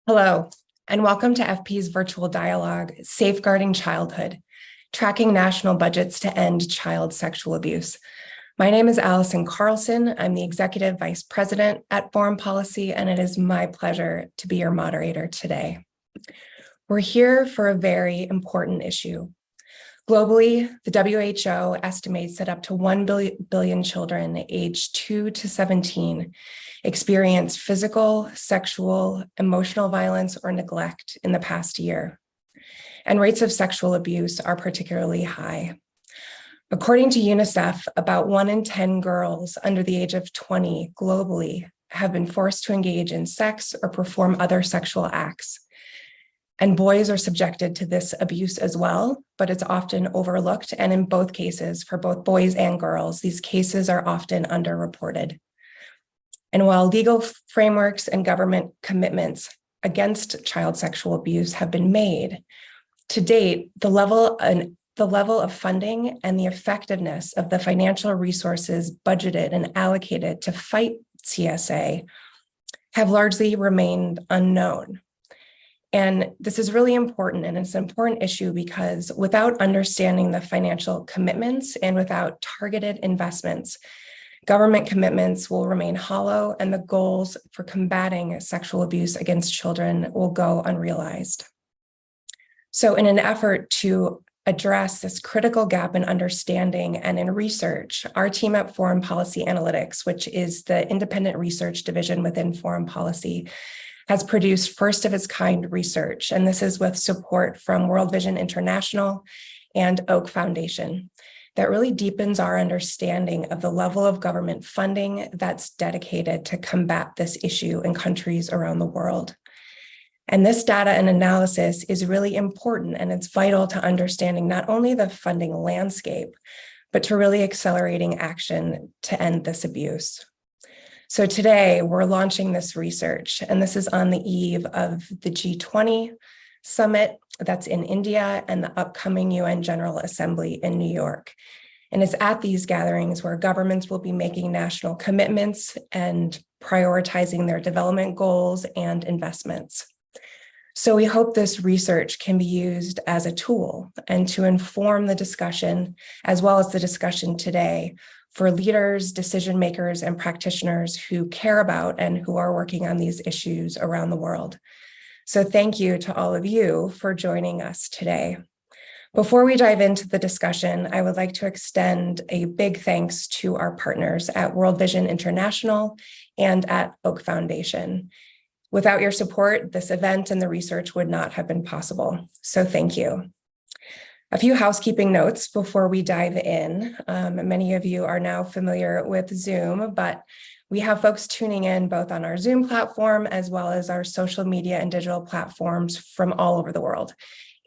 Hello, and welcome to FP's virtual dialogue, Safeguarding Childhood, Tracking National Budgets to End Child Sexual Abuse. My name is Allison Carlson. I'm the Executive Vice President at Foreign Policy, and it is my pleasure to be your moderator today. We're here for a very important issue. Globally, the WHO estimates that up to 1 billion children aged 2 to 17 experience physical, sexual, emotional violence, or neglect in the past year. And rates of sexual abuse are particularly high. According to UNICEF, about 1 in 10 girls under the age of 20 globally have been forced to engage in sex or perform other sexual acts. And boys are subjected to this abuse as well, but it's often overlooked. And in both cases, for both boys and girls, these cases are often underreported. And while legal frameworks and government commitments against child sexual abuse have been made, to date, the level of funding and the effectiveness of the financial resources budgeted and allocated to fight CSA have largely remained unknown. And this is really important, and it's an important issue because without understanding the financial commitments and without targeted investments, government commitments will remain hollow and the goals for combating sexual abuse against children will go unrealized. So in an effort to address this critical gap in understanding and in research, our team at Foreign Policy Analytics, which is the independent research division within Foreign Policy, has produced first of its kind research, and this is with support from World Vision International and Oak Foundation, that really deepens our understanding of the level of government funding that's dedicated to combat this issue in countries around the world. And this data and analysis is really important, and it's vital to understanding not only the funding landscape, but to really accelerating action to end this abuse. So today we're launching this research, and this is on the eve of the G20 summit that's in India and the upcoming UN General Assembly in New York. And it's at these gatherings where governments will be making national commitments and prioritizing their development goals and investments. So we hope this research can be used as a tool and to inform the discussion, as well as the discussion today, for leaders, decision makers, and practitioners who care about and who are working on these issues around the world. So thank you to all of you for joining us today. Before we dive into the discussion, I would like to extend a big thanks to our partners at World Vision International and at Oak Foundation. Without your support, this event and the research would not have been possible. So thank you. A few housekeeping notes before we dive in. Many of you are now familiar with Zoom, but we have folks tuning in both on our Zoom platform as well as our social media and digital platforms from all over the world.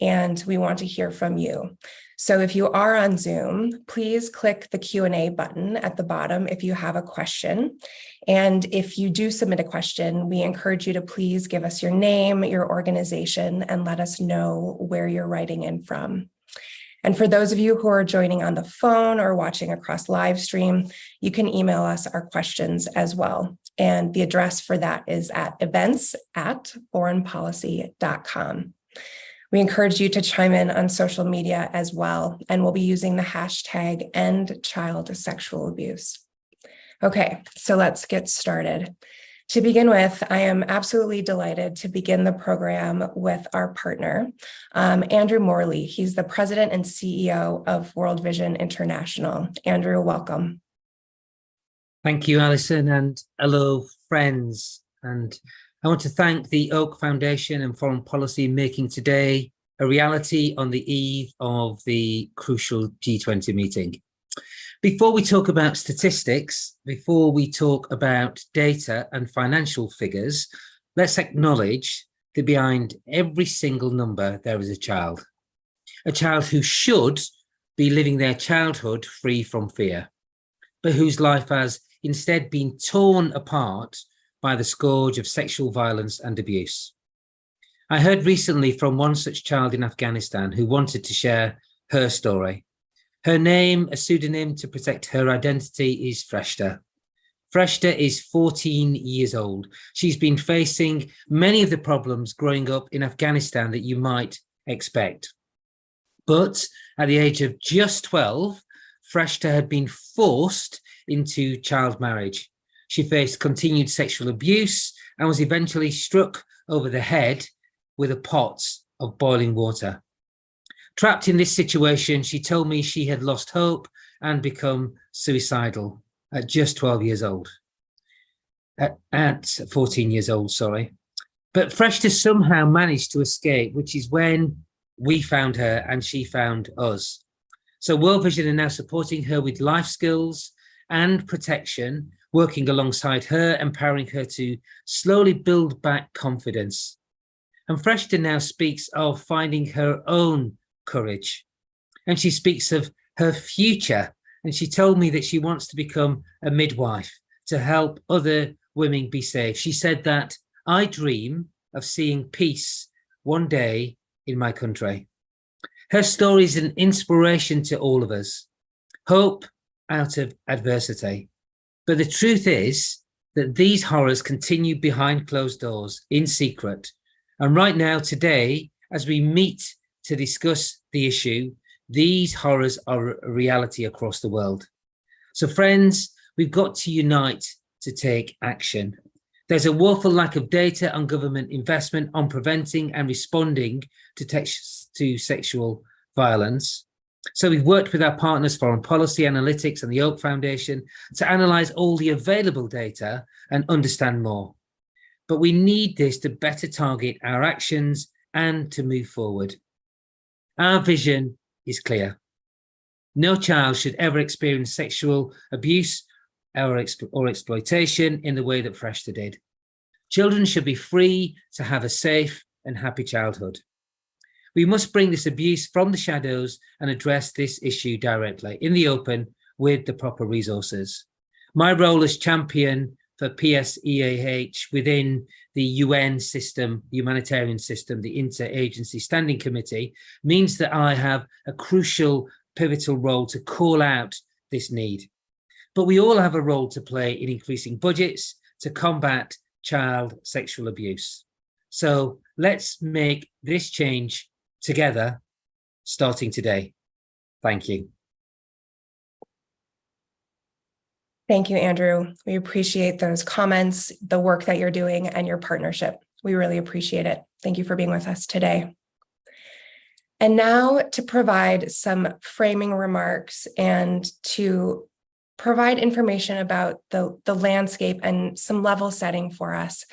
And we want to hear from you. So if you are on Zoom, please click the Q&A button at the bottom if you have a question. And if you do submit a question, we encourage you to please give us your name, your organization, and let us know where you're writing in from. And for those of you who are joining on the phone or watching across live stream, you can email us our questions as well. And the address for that is at events@foreignpolicy.com. We encourage you to chime in on social media as well, and we'll be using the hashtag #EndChildSexualAbuse. Okay, so let's get started. To begin with, I am absolutely delighted to begin the program with our partner, Andrew Morley. He's the president and CEO of World Vision International. Andrew, welcome. Thank you, Alison, and hello, friends. And I want to thank the Oak Foundation and Foreign Policy making today a reality on the eve of the crucial G20 meeting. Before we talk about statistics, before we talk about data and financial figures, let's acknowledge that behind every single number, there is a child who should be living their childhood free from fear, but whose life has instead been torn apart by the scourge of sexual violence and abuse. I heard recently from one such child in Afghanistan who wanted to share her story. Her name, a pseudonym to protect her identity, is Freshta. Freshta is 14 years old. She's been facing many of the problems growing up in Afghanistan that you might expect. But at the age of just 12, Freshta had been forced into child marriage. She faced continued sexual abuse and was eventually struck over the head with a pot of boiling water. Trapped in this situation, she told me she had lost hope and become suicidal at just 12 years old. At 14 years old, sorry. But Freshta somehow managed to escape, which is when we found her and she found us. So World Vision are now supporting her with life skills and protection, working alongside her, empowering her to slowly build back confidence. And Freshta now speaks of finding her own courage. And she speaks of her future. And she told me that she wants to become a midwife to help other women be safe. She said that, I dream of seeing peace one day in my country. Her story is an inspiration to all of us. Hope out of adversity. But the truth is that these horrors continue behind closed doors in secret. And right now, today, as we meet to discuss the issue, these horrors are a reality across the world. So friends, we've got to unite to take action. There's a woeful lack of data on government investment on preventing and responding to sexual violence. So we've worked with our partners, Foreign Policy Analytics and the Oak Foundation, to analyse all the available data and understand more. But we need this to better target our actions and to move forward. Our vision is clear. No child should ever experience sexual abuse or exploitation in the way that Freshta did. Children should be free to have a safe and happy childhood. We must bring this abuse from the shadows and address this issue directly, in the open, with the proper resources. My role as champion for PSEAH within the UN system, humanitarian system, the Interagency Standing Committee, means that I have a crucial, pivotal role to call out this need. But we all have a role to play in increasing budgets to combat child sexual abuse. So let's make this change together, starting today. Thank you. Thank you, Andrew. We appreciate those comments, the work that you're doing, and your partnership. We really appreciate it. Thank you for being with us today. And now to provide some framing remarks and to provide information about the landscape and some level setting for us,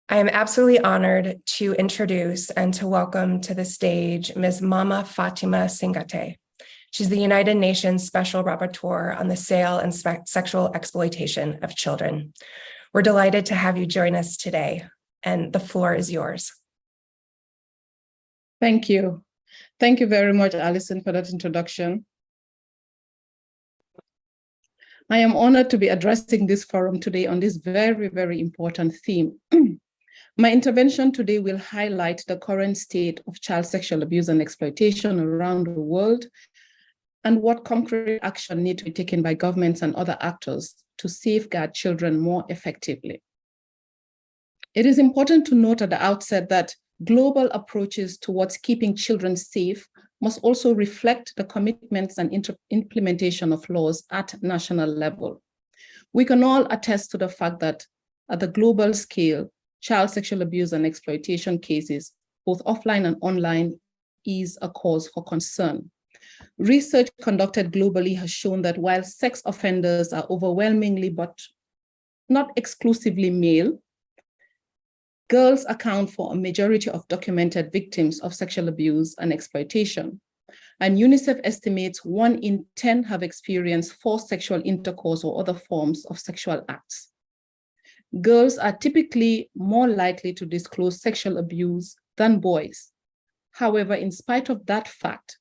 I am absolutely honored to introduce and to welcome to the stage Ms. Mama Fatima Singate. She's the United Nations Special Rapporteur on the sale and sexual exploitation of children. We're delighted to have you join us today, and the floor is yours. Thank you. Thank you very much, Alison, for that introduction. I am honored to be addressing this forum today on this very, very important theme. My intervention today will highlight the current state of child sexual abuse and exploitation around the world and what concrete action need to be taken by governments and other actors to safeguard children more effectively. It is important to note at the outset that global approaches towards keeping children safe must also reflect the commitments and implementation of laws at national level. We can all attest to the fact that at the global scale, child sexual abuse and exploitation cases, both offline and online, is a cause for concern. Research conducted globally has shown that while sex offenders are overwhelmingly but not exclusively male, girls account for a majority of documented victims of sexual abuse and exploitation. And UNICEF estimates 1 in 10 have experienced forced sexual intercourse or other forms of sexual acts. Girls are typically more likely to disclose sexual abuse than boys. However, in spite of that fact,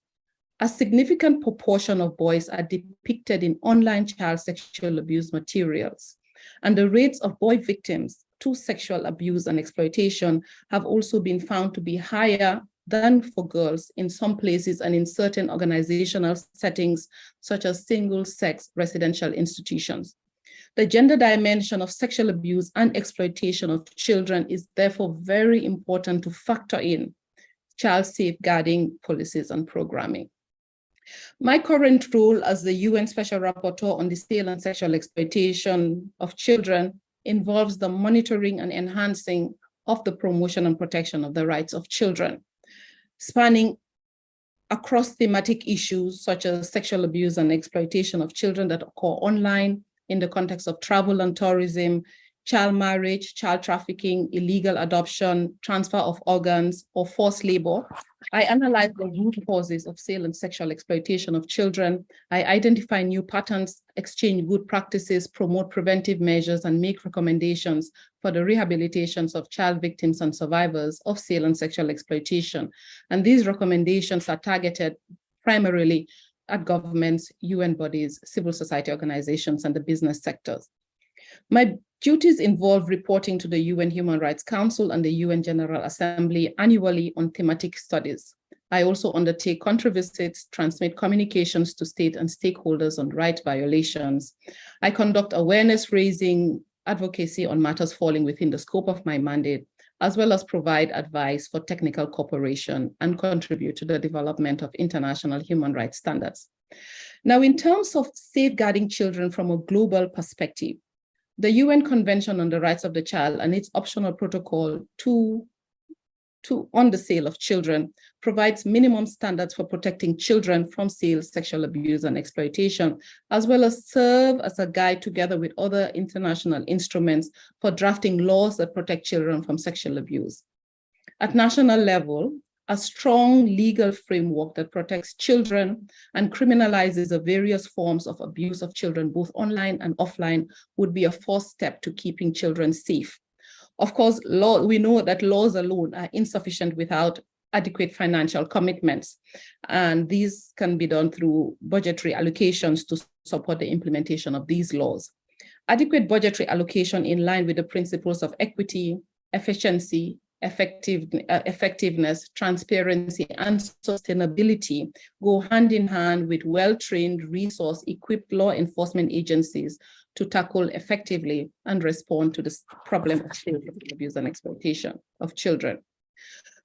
a significant proportion of boys are depicted in online child sexual abuse materials, and the rates of boy victims to sexual abuse and exploitation have also been found to be higher than for girls in some places and in certain organizational settings, such as single-sex residential institutions. The gender dimension of sexual abuse and exploitation of children is therefore very important to factor in child safeguarding policies and programming. My current role as the UN Special Rapporteur on the sale and sexual exploitation of children involves the monitoring and enhancing of the promotion and protection of the rights of children, spanning across thematic issues such as sexual abuse and exploitation of children that occur online in the context of travel and tourism, child marriage, child trafficking, illegal adoption, transfer of organs, or forced labor. I analyze the root causes of sale and sexual exploitation of children. I identify new patterns, exchange good practices, promote preventive measures, and make recommendations for the rehabilitations of child victims and survivors of sale and sexual exploitation. And these recommendations are targeted primarily at governments, UN bodies, civil society organizations, and the business sectors. My duties involve reporting to the UN Human Rights Council and the UN General Assembly annually on thematic studies. I also undertake country visits, transmit communications to state and stakeholders on right violations. I conduct awareness raising advocacy on matters falling within the scope of my mandate, as well as provide advice for technical cooperation and contribute to the development of international human rights standards. Now, in terms of safeguarding children from a global perspective, the UN Convention on the Rights of the Child and its optional protocol on the sale of children provides minimum standards for protecting children from sale, sexual abuse, and exploitation, as well as serve as a guide together with other international instruments for drafting laws that protect children from sexual abuse. At national level, a strong legal framework that protects children and criminalizes the various forms of abuse of children, both online and offline, would be a first step to keeping children safe. Of course, we know that laws alone are insufficient without adequate financial commitments, and these can be done through budgetary allocations to support the implementation of these laws. Adequate budgetary allocation in line with the principles of equity, efficiency, effectiveness, transparency, and sustainability go hand in hand with well-trained, resource-equipped law enforcement agencies to tackle effectively and respond to this problem of abuse and exploitation of children.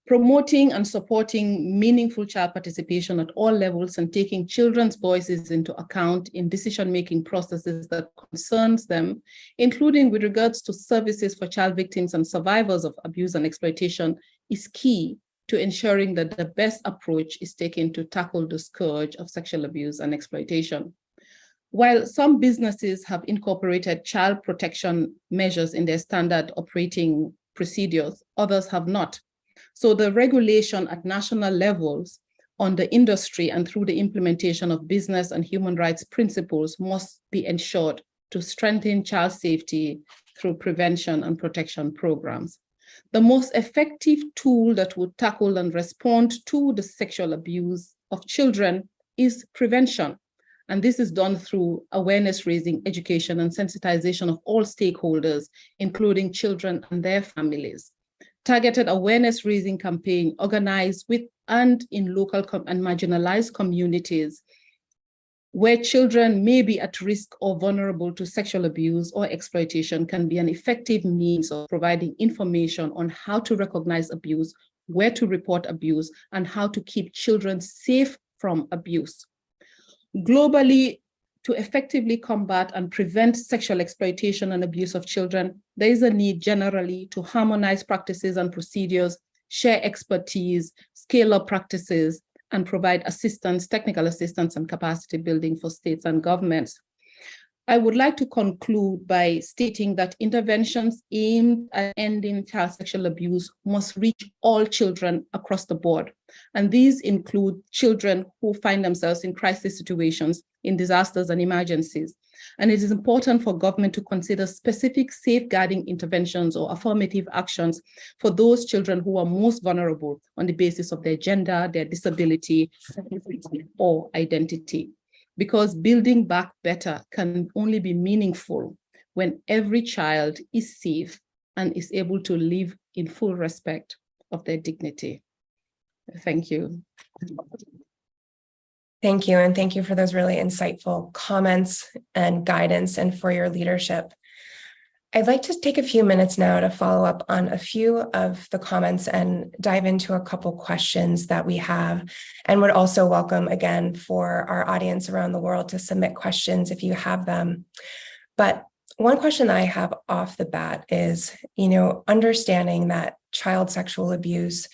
Promoting and supporting meaningful child participation at all levels and taking children's voices into account in decision-making processes that concerns them, including with regards to services for child victims and survivors of abuse and exploitation, is key to ensuring that the best approach is taken to tackle the scourge of sexual abuse and exploitation. While some businesses have incorporated child protection measures in their standard operating procedures, others have not. So the regulation at national levels on the industry and through the implementation of business and human rights principles must be ensured to strengthen child safety through prevention and protection programs. The most effective tool that would tackle and respond to the sexual abuse of children is prevention. And this is done through awareness raising, education, and sensitization of all stakeholders, including children and their families. Targeted awareness raising campaign organized with and in local and marginalized communities where children may be at risk or vulnerable to sexual abuse or exploitation can be an effective means of providing information on how to recognize abuse, where to report abuse, and how to keep children safe from abuse. Globally, to effectively combat and prevent sexual exploitation and abuse of children, there is a need generally to harmonize practices and procedures, share expertise, scale up practices, and provide assistance, technical assistance, and capacity building for states and governments. I would like to conclude by stating that interventions aimed at ending child sexual abuse must reach all children across the board. And these include children who find themselves in crisis situations, in disasters and emergencies. And it is important for government to consider specific safeguarding interventions or affirmative actions for those children who are most vulnerable on the basis of their gender, their disability, or identity. Because building back better can only be meaningful when every child is safe and is able to live in full respect of their dignity. Thank you. Thank you. And thank you for those really insightful comments and guidance and for your leadership. I'd like to take a few minutes now to follow up on a few of the comments and dive into a couple questions that we have, and would also welcome again for our audience around the world to submit questions if you have them. But one question I have off the bat is, understanding that child sexual abuse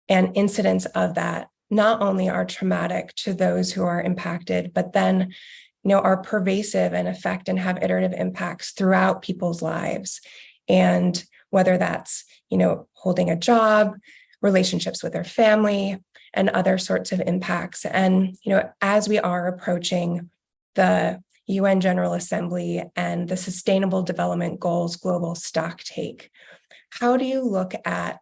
and incidents of that not only are traumatic to those who are impacted, but then are pervasive and affect and have iterative impacts throughout people's lives. And whether that's, holding a job, relationships with their family, and other sorts of impacts. And, as we are approaching the UN General Assembly and the Sustainable Development Goals global stocktake, how do you look at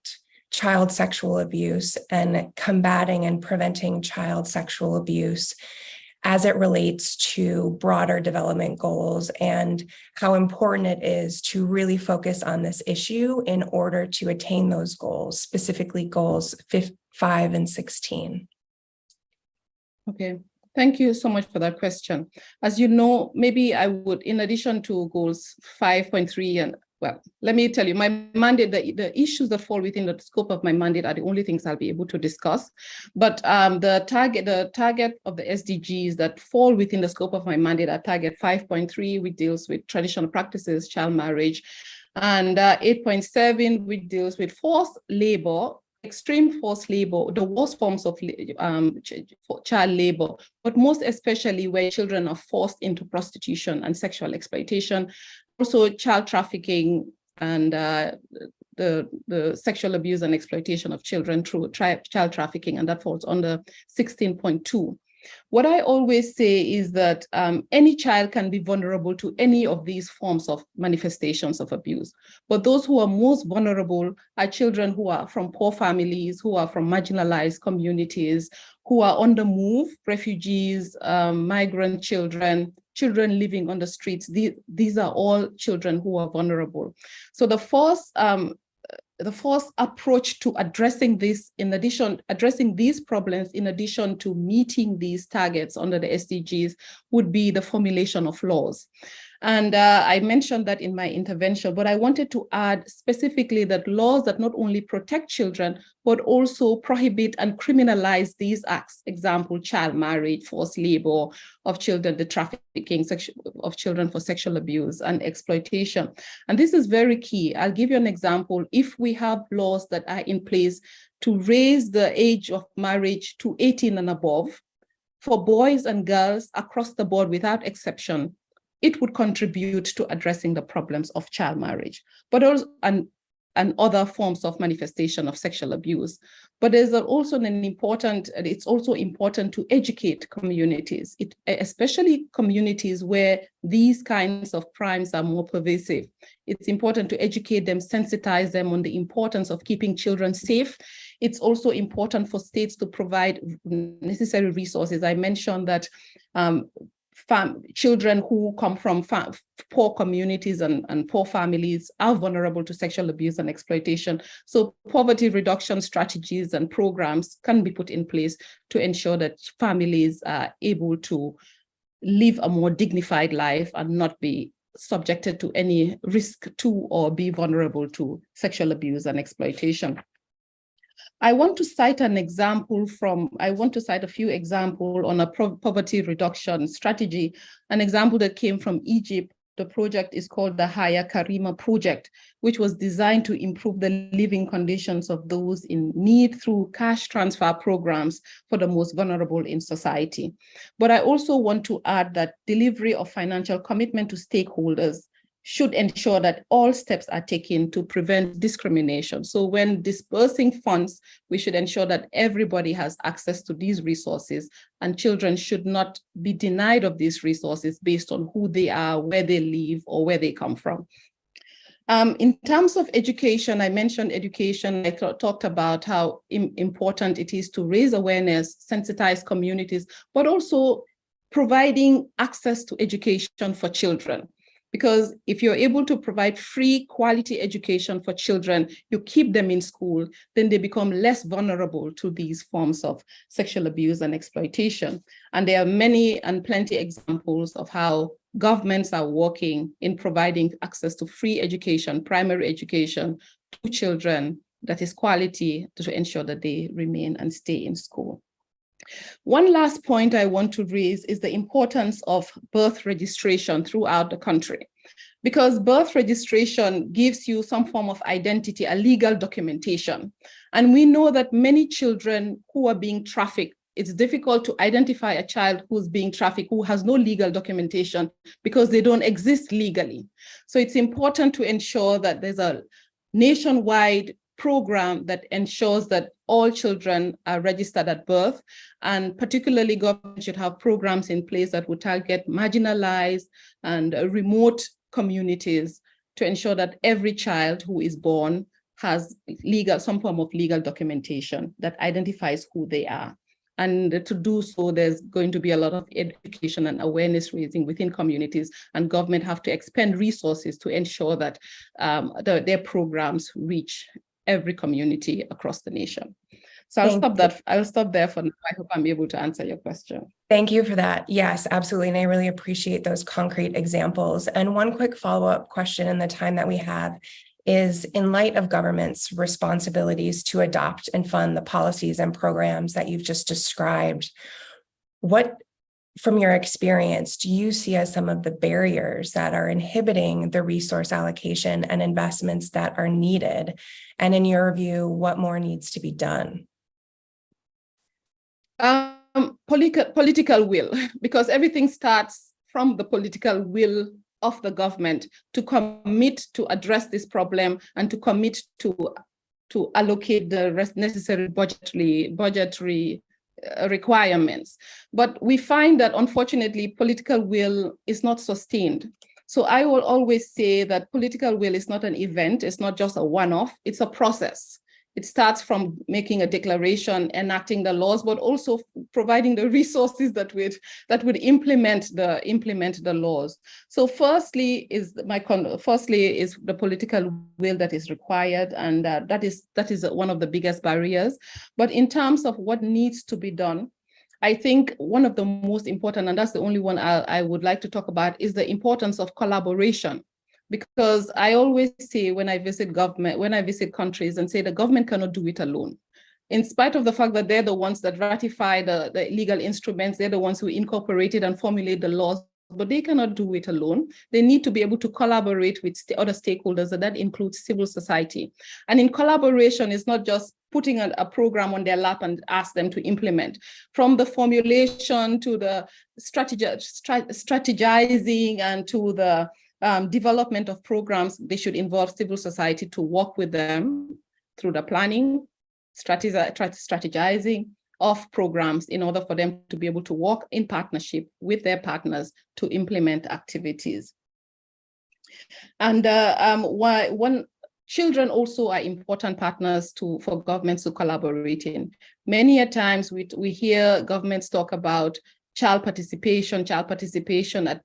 child sexual abuse and combating and preventing child sexual abuse as it relates to broader development goals, and how important it is to really focus on this issue in order to attain those goals, specifically goals 5 and 16? Okay, thank you so much for that question. As you know, maybe I would, in addition to goals 5.3 and well, let me tell you, my mandate, the issues that fall within the scope of my mandate are the only things I'll be able to discuss. But the target of the SDGs that fall within the scope of my mandate are target 5.3, which deals with traditional practices, child marriage, and 8.7, which deals with forced labor, extreme forced labor, the worst forms of child labor, but most especially where children are forced into prostitution and sexual exploitation. Also child trafficking and the sexual abuse and exploitation of children through child trafficking, and that falls under 16.2. What I always say is that any child can be vulnerable to any of these forms of manifestations of abuse. But those who are most vulnerable are children who are from poor families, who are from marginalized communities, who are on the move, refugees, migrant children, children living on the streets. These are all children who are vulnerable. So the first approach to addressing this, addressing these problems, in addition to meeting these targets under the SDGs, would be the formulation of laws. And I mentioned that in my intervention, but I wanted to add specifically that laws that not only protect children, but also prohibit and criminalize these acts, example, child marriage, forced labor of children, the trafficking of children for sexual abuse and exploitation. And this is very key. I'll give you an example. If we have laws that are in place to raise the age of marriage to 18 and above, for boys and girls across the board without exception, it would contribute to addressing the problems of child marriage, but also and other forms of manifestation of sexual abuse. But there's also it's also important to educate communities, especially communities where these kinds of crimes are more pervasive. It's important to educate them, sensitize them on the importance of keeping children safe. It's also important for states to provide necessary resources. I mentioned that children who come from poor communities and poor families are vulnerable to sexual abuse and exploitation. So poverty reduction strategies and programs can be put in place to ensure that families are able to live a more dignified life and not be subjected to any risk to or be vulnerable to sexual abuse and exploitation. I want to cite a few examples on a poverty reduction strategy. An example that came from Egypt. The project is called the Haya Karima Project, which was designed to improve the living conditions of those in need through cash transfer programs for the most vulnerable in society. But I also want to add that delivery of financial commitment to stakeholders should ensure that all steps are taken to prevent discrimination. So when dispersing funds, we should ensure that everybody has access to these resources, and children should not be denied of these resources based on who they are, where they live, or where they come from. In terms of education, I mentioned education. I talked about how important it is to raise awareness, sensitize communities, but also providing access to education for children. Because if you're able to provide free quality education for children, you keep them in school, then they become less vulnerable to these forms of sexual abuse and exploitation. And there are many and plenty examples of how governments are working in providing access to free education, primary education to children that is quality to ensure that they remain and stay in school. One last point I want to raise is the importance of birth registration throughout the country, because birth registration gives you some form of identity, a legal documentation. And we know that many children who are being trafficked, it's difficult to identify a child who's being trafficked, who has no legal documentation because they don't exist legally. So it's important to ensure that there's a nationwide program that ensures that all children are registered at birth, and particularly government should have programs in place that would target marginalized and remote communities to ensure that every child who is born has some form of legal documentation that identifies who they are. And to do so, there's going to be a lot of education and awareness raising within communities, and government have to expend resources to ensure that their programs reach every community across the nation. So I'll stop there for now. I hope I'm able to answer your question. Thank you for that. Yes, absolutely. And I really appreciate those concrete examples. And one quick follow-up question in the time that we have is, in light of government's responsibilities to adopt and fund the policies and programs that you've just described, what, from your experience, do you see as some of the barriers that are inhibiting the resource allocation and investments that are needed? And in your view, what more needs to be done? Political will, because everything starts from the political will of the government to commit to address this problem and to commit to allocate the necessary budgetary requirements. But we find that, unfortunately, political will is not sustained. So I will always say that political will is not an event. It's not just a one-off. It's a process. It starts from making a declaration, enacting the laws, but also providing the resources that would implement the laws. So firstly is the political will that is required, and that is one of the biggest barriers. But in terms of what needs to be done, I think one of the most important, and that's the only one I would like to talk about, is the importance of collaboration. Because I always say when I visit countries and say the government cannot do it alone. In spite of the fact that they're the ones that ratify the legal instruments, they're the ones who incorporate it and formulate the laws, but they cannot do it alone. They need to be able to collaborate with other stakeholders, and that includes civil society. And in collaboration, it's not just putting a program on their lap and ask them to implement. From the formulation to the strategizing and to the development of programs, they should involve civil society to work with them through the planning, strategizing of programs in order for them to be able to work in partnership with their partners to implement activities. And children also are important partners for governments to collaborate in. Many a times we hear governments talk about child participation at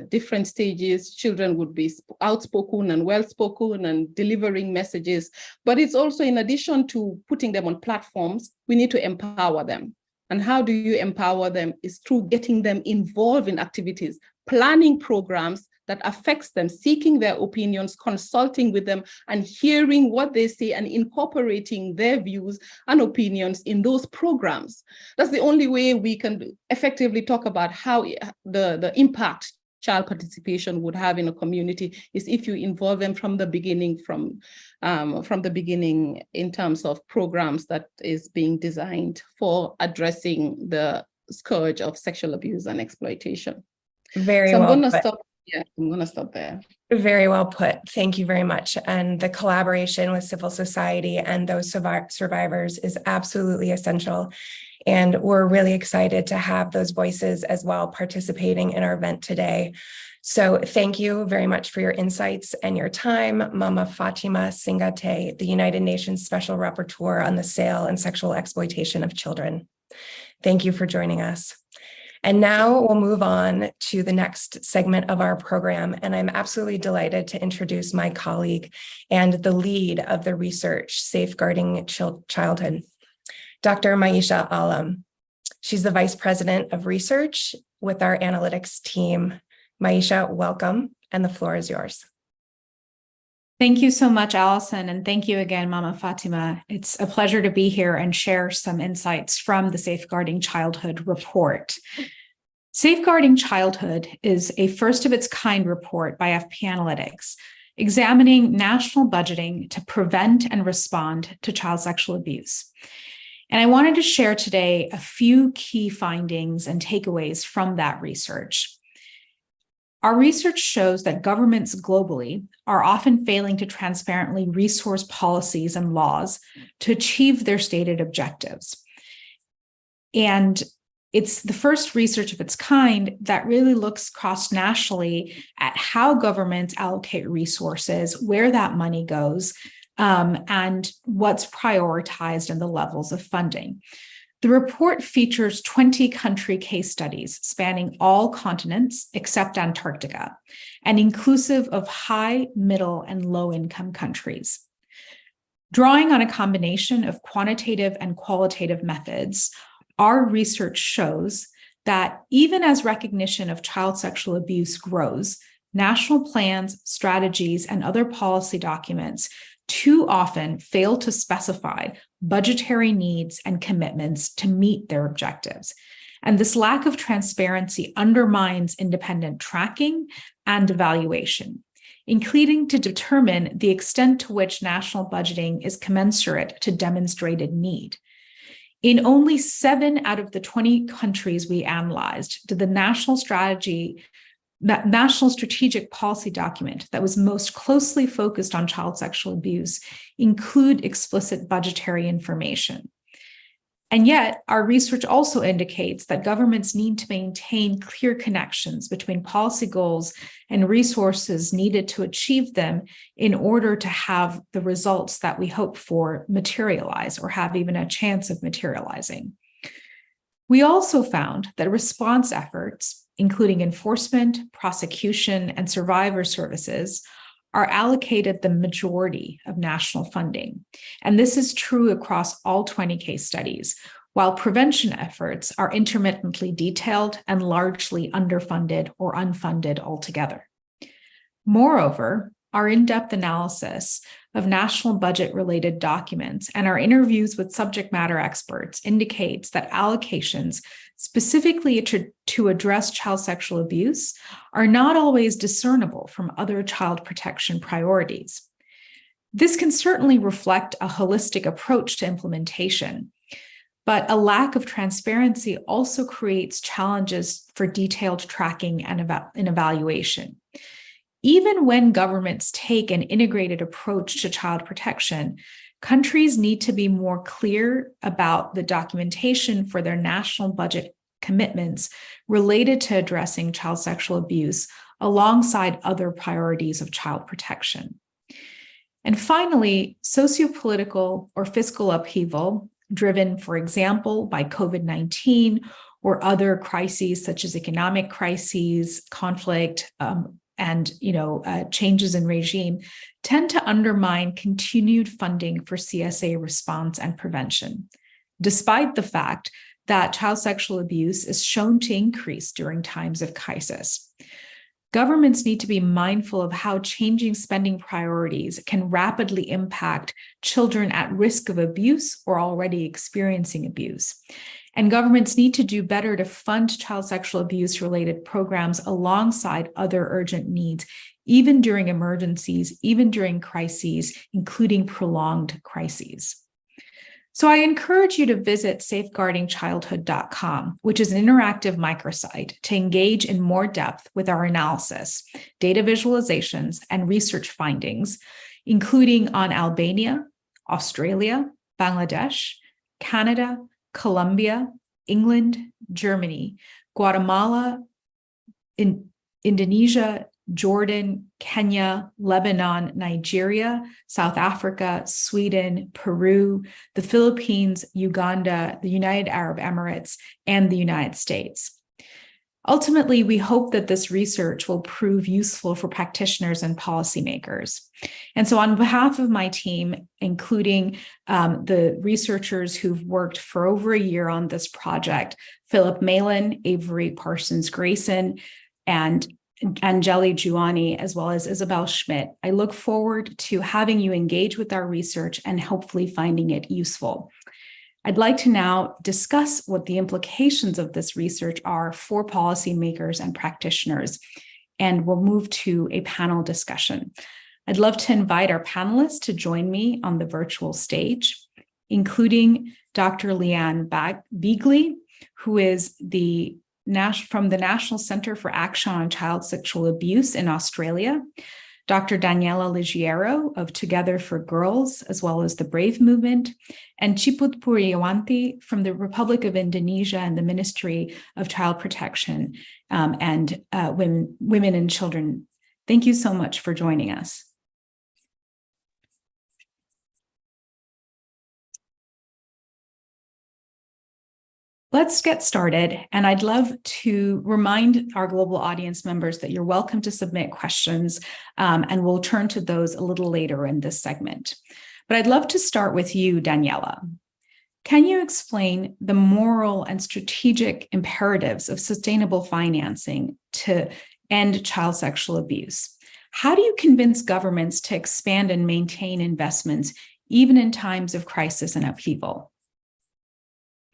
different stages. Children would be outspoken and well-spoken and delivering messages. But it's also, in addition to putting them on platforms, we need to empower them. And how do you empower them? Is through getting them involved in activities, planning programs that affects them, seeking their opinions, consulting with them, and hearing what they say and incorporating their views and opinions in those programs. That's the only way we can effectively talk about how the impact child participation would have in a community, is if you involve them from the beginning, from the beginning in terms of programs that is being designed for addressing the scourge of sexual abuse and exploitation. Very so well I'm going to put. stop. Yeah, I'm going to stop there. Very well put. Thank you very much. And the collaboration with civil society and those survivors is absolutely essential. And we're really excited to have those voices as well participating in our event today. So thank you very much for your insights and your time, Mama Fatima Singate, the United Nations Special Rapporteur on the sale and sexual exploitation of children. Thank you for joining us. And now we'll move on to the next segment of our program. And I'm absolutely delighted to introduce my colleague and the lead of the research, Safeguarding Childhood, Dr. Maisha Alam. She's the Vice President of Research with our analytics team. Maisha, welcome, and the floor is yours. Thank you so much, Allison, and thank you again, Mama Fatima. It's a pleasure to be here and share some insights from the Safeguarding Childhood report. Safeguarding Childhood is a first-of-its-kind report by FP Analytics, examining national budgeting to prevent and respond to child sexual abuse. And I wanted to share today a few key findings and takeaways from that research. Our research shows that governments globally are often failing to transparently resource policies and laws to achieve their stated objectives. And it's the first research of its kind that really looks cross-nationally at how governments allocate resources, where that money goes, and what's prioritized and the levels of funding. The report features 20 country case studies spanning all continents except Antarctica and inclusive of high, middle, and low-income countries. Drawing on a combination of quantitative and qualitative methods, our research shows that even as recognition of child sexual abuse grows, national plans, strategies, and other policy documents too often fail to specify budgetary needs and commitments to meet their objectives. And this lack of transparency undermines independent tracking and evaluation, including to determine the extent to which national budgeting is commensurate to demonstrated need. In only 7 out of the 20 countries we analyzed did the national strategic policy document that was most closely focused on child sexual abuse include explicit budgetary information. And yet, our research also indicates that governments need to maintain clear connections between policy goals and resources needed to achieve them in order to have the results that we hope for materialize or have even a chance of materializing. We also found that response efforts, including enforcement, prosecution, and survivor services, are allocated the majority of national funding. And this is true across all 20 case studies, while prevention efforts are intermittently detailed and largely underfunded or unfunded altogether. Moreover, our in-depth analysis of national budget-related documents and our interviews with subject matter experts indicates that allocations specifically to address child sexual abuse are not always discernible from other child protection priorities. This can certainly reflect a holistic approach to implementation, but a lack of transparency also creates challenges for detailed tracking and evaluation. Even when governments take an integrated approach to child protection, countries need to be more clear about the documentation for their national budget commitments related to addressing child sexual abuse alongside other priorities of child protection. And finally, sociopolitical or fiscal upheaval, driven, for example, by COVID-19 or other crises such as economic crises, conflict, and changes in regime, tend to undermine continued funding for CSA response and prevention, despite the fact that child sexual abuse is shown to increase during times of crisis. Governments need to be mindful of how changing spending priorities can rapidly impact children at risk of abuse or already experiencing abuse. And governments need to do better to fund child sexual abuse-related programs alongside other urgent needs, even during emergencies, even during crises, including prolonged crises. So I encourage you to visit safeguardingchildhood.com, which is an interactive microsite to engage in more depth with our analysis, data visualizations, and research findings, including on Albania, Australia, Bangladesh, Canada, Colombia, England, Germany, Guatemala, Indonesia, Jordan, Kenya, Lebanon, Nigeria, South Africa, Sweden, Peru, the Philippines, Uganda, the United Arab Emirates, and the United States. Ultimately, we hope that this research will prove useful for practitioners and policymakers. And so on behalf of my team, including the researchers who've worked for over a year on this project, Philip Malin, Avery Parsons-Grayson, and Anjali Juani, as well as Isabel Schmidt, I look forward to having you engage with our research and hopefully finding it useful. I'd like to now discuss what the implications of this research are for policymakers and practitioners, and we'll move to a panel discussion. I'd love to invite our panelists to join me on the virtual stage, including Dr. Leanne Beagley, who is from the National Center for Action on Child Sexual Abuse in Australia, Dr. Daniela Ligiero of Together for Girls, as well as the Brave Movement, and Chiput Puriawanti from the Republic of Indonesia and the Ministry of Child Protection and Women and Children. Thank you so much for joining us. Let's get started, and I'd love to remind our global audience members that you're welcome to submit questions, and we'll turn to those a little later in this segment. But I'd love to start with you, Daniela. Can you explain the moral and strategic imperatives of sustainable financing to end child sexual abuse? How do you convince governments to expand and maintain investments, even in times of crisis and upheaval?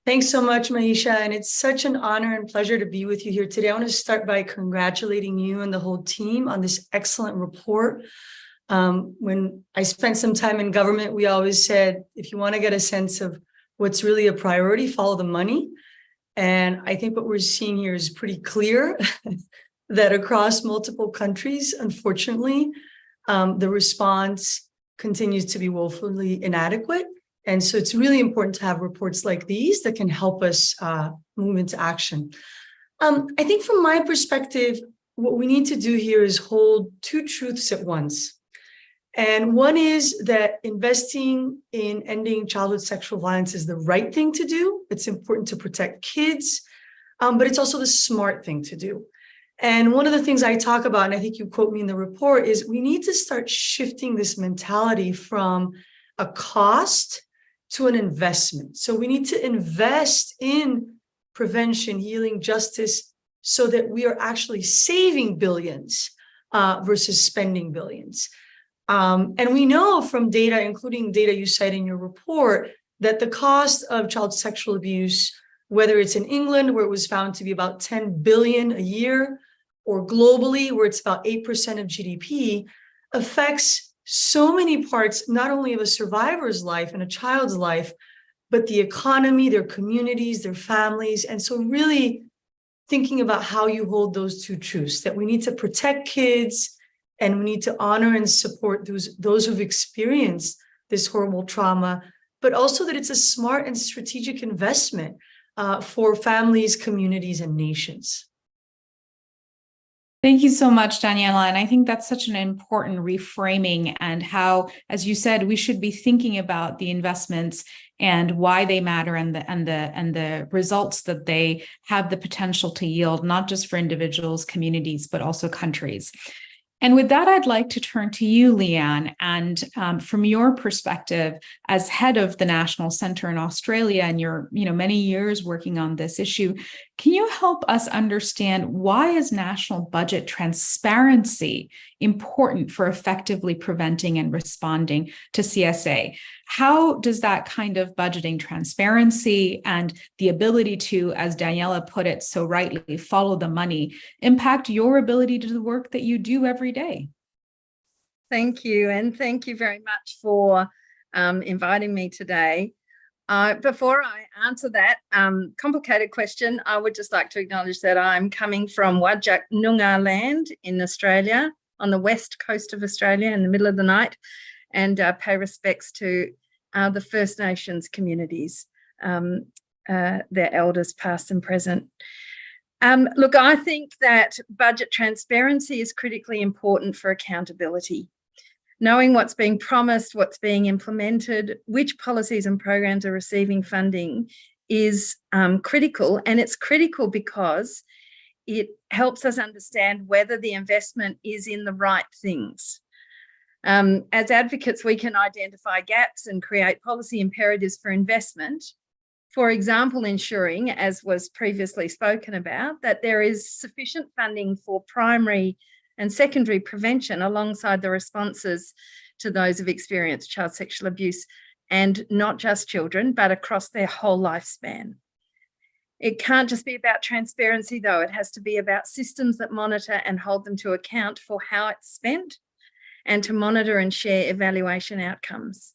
Thanks so much, Maisha, and it's such an honor and pleasure to be with you here today. I want to start by congratulating you and the whole team on this excellent report. When I spent some time in government, we always said, if you want to get a sense of what's really a priority, follow the money. And I think what we're seeing here is pretty clear that across multiple countries, unfortunately, the response continues to be woefully inadequate. And so it's really important to have reports like these that can help us move into action. I think from my perspective, what we need to do here is hold two truths at once. And one is that investing in ending childhood sexual violence is the right thing to do. It's important to protect kids, but it's also the smart thing to do. And one of the things I talk about, and I think you quote me in the report, is we need to start shifting this mentality from a cost to an investment. So we need to invest in prevention, healing, justice, so that we are actually saving billions versus spending billions. And we know from data, including data you cite in your report, that the cost of child sexual abuse, whether it's in England, where it was found to be about 10 billion a year, or globally, where it's about 8% of GDP, affects so many parts, not only of a survivor's life and a child's life, but the economy, their communities, their families. And so really thinking about how you hold those two truths, that we need to protect kids and we need to honor and support those who've experienced this horrible trauma, but also that it's a smart and strategic investment for families, communities, and nations. Thank you so much, Daniela. And I think that's such an important reframing, and how, as you said, we should be thinking about the investments and why they matter, and the results that they have the potential to yield, not just for individuals, communities, but also countries. And with that, I'd like to turn to you, Leanne, and from your perspective as head of the National Center in Australia and your many years working on this issue, can you help us understand why is national budget transparency important for effectively preventing and responding to CSA? How does that kind of budgeting transparency and the ability to, as Daniela put it so rightly, follow the money, impact your ability to do the work that you do every day? Thank you. And thank you very much for inviting me today. Before I answer that complicated question, I would just like to acknowledge that I'm coming from Whadjuk Noongar land in Australia, on the west coast of Australia, in the middle of the night, and pay respects to the First Nations communities, their elders past and present. Look, I think that budget transparency is critically important for accountability. Knowing what's being promised, what's being implemented, which policies and programs are receiving funding is critical. And it's critical because it helps us understand whether the investment is in the right things. As advocates, we can identify gaps and create policy imperatives for investment. For example, ensuring, as was previously spoken about, that there is sufficient funding for primary and secondary prevention alongside the responses to those who've experienced child sexual abuse, and not just children, but across their whole lifespan. It can't just be about transparency, though. It has to be about systems that monitor and hold them to account for how it's spent, and to monitor and share evaluation outcomes.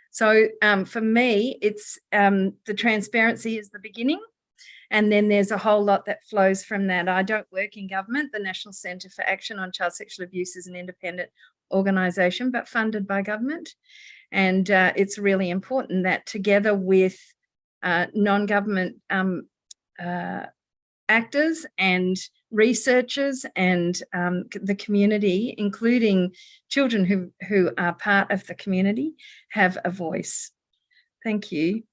So for me, it's the transparency is the beginning, and then there's a whole lot that flows from that. I don't work in government. The National Centre for Action on Child Sexual Abuse is an independent organisation, but funded by government. And it's really important that together with non-government actors and researchers and the community, including children who are part of the community, have a voice. Thank you.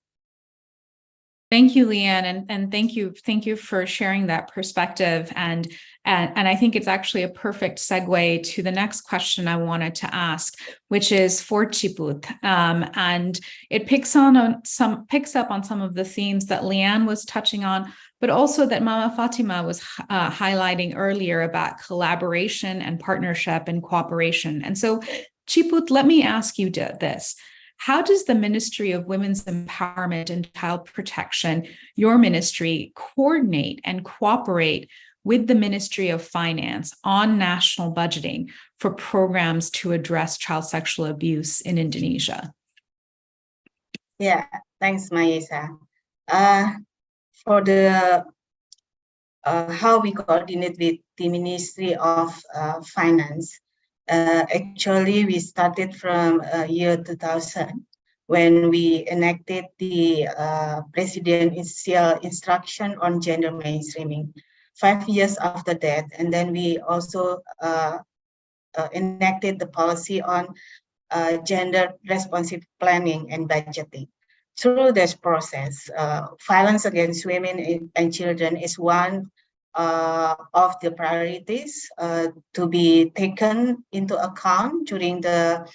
Thank you, Leanne, and thank you for sharing that perspective. And I think it's actually a perfect segue to the next question I wanted to ask, which is for Chiput, and it picks up on some of the themes that Leanne was touching on, but also that Mama Fatima was highlighting earlier about collaboration and partnership and cooperation. And so, Chiput, let me ask you this. How does the Ministry of Women's Empowerment and Child Protection, your ministry, coordinate and cooperate with the Ministry of Finance on national budgeting for programs to address child sexual abuse in Indonesia? Yeah, thanks, Maisa. For the how we coordinate with the Ministry of Finance, actually, we started from year 2000 when we enacted the presidential instruction on gender mainstreaming. 5 years after that, and then we also enacted the policy on gender responsive planning and budgeting. Through this process, violence against women and children is one of the priorities to be taken into account during the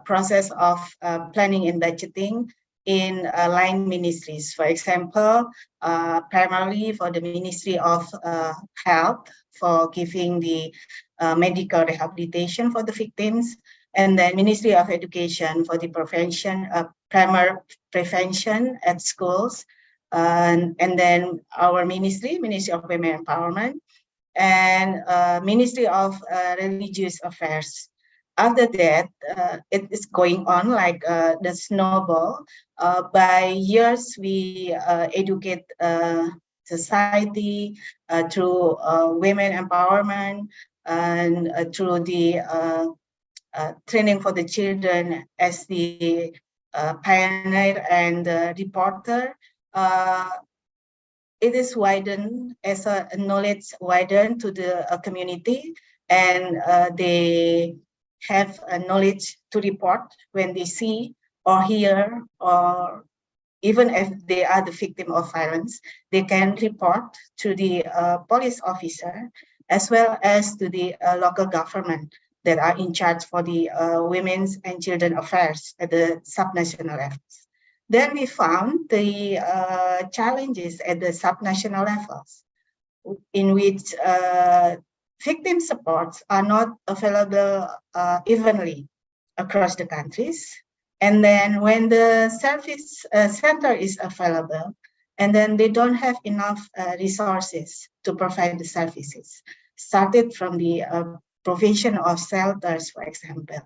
process of planning and budgeting in line ministries. For example, primarily for the Ministry of Health for giving the medical rehabilitation for the victims, and then Ministry of Education for the prevention, primary prevention at schools, and then our Ministry of Women Empowerment, and Ministry of Religious Affairs. After that, it is going on like the snowball. By years, we educate society through women empowerment and through the training for the children as the pioneer and reporter. It is widened as a knowledge widened to the community, and they have a knowledge to report when they see or hear, or even if they are the victim of violence, they can report to the police officer as well as to the local government that are in charge for the women's and children affairs at the subnational levels. Then we found the challenges at the subnational levels, in which victim supports are not available evenly across the countries. And then when the service center is available, and then they don't have enough resources to provide the services, started from the provision of shelters, for example,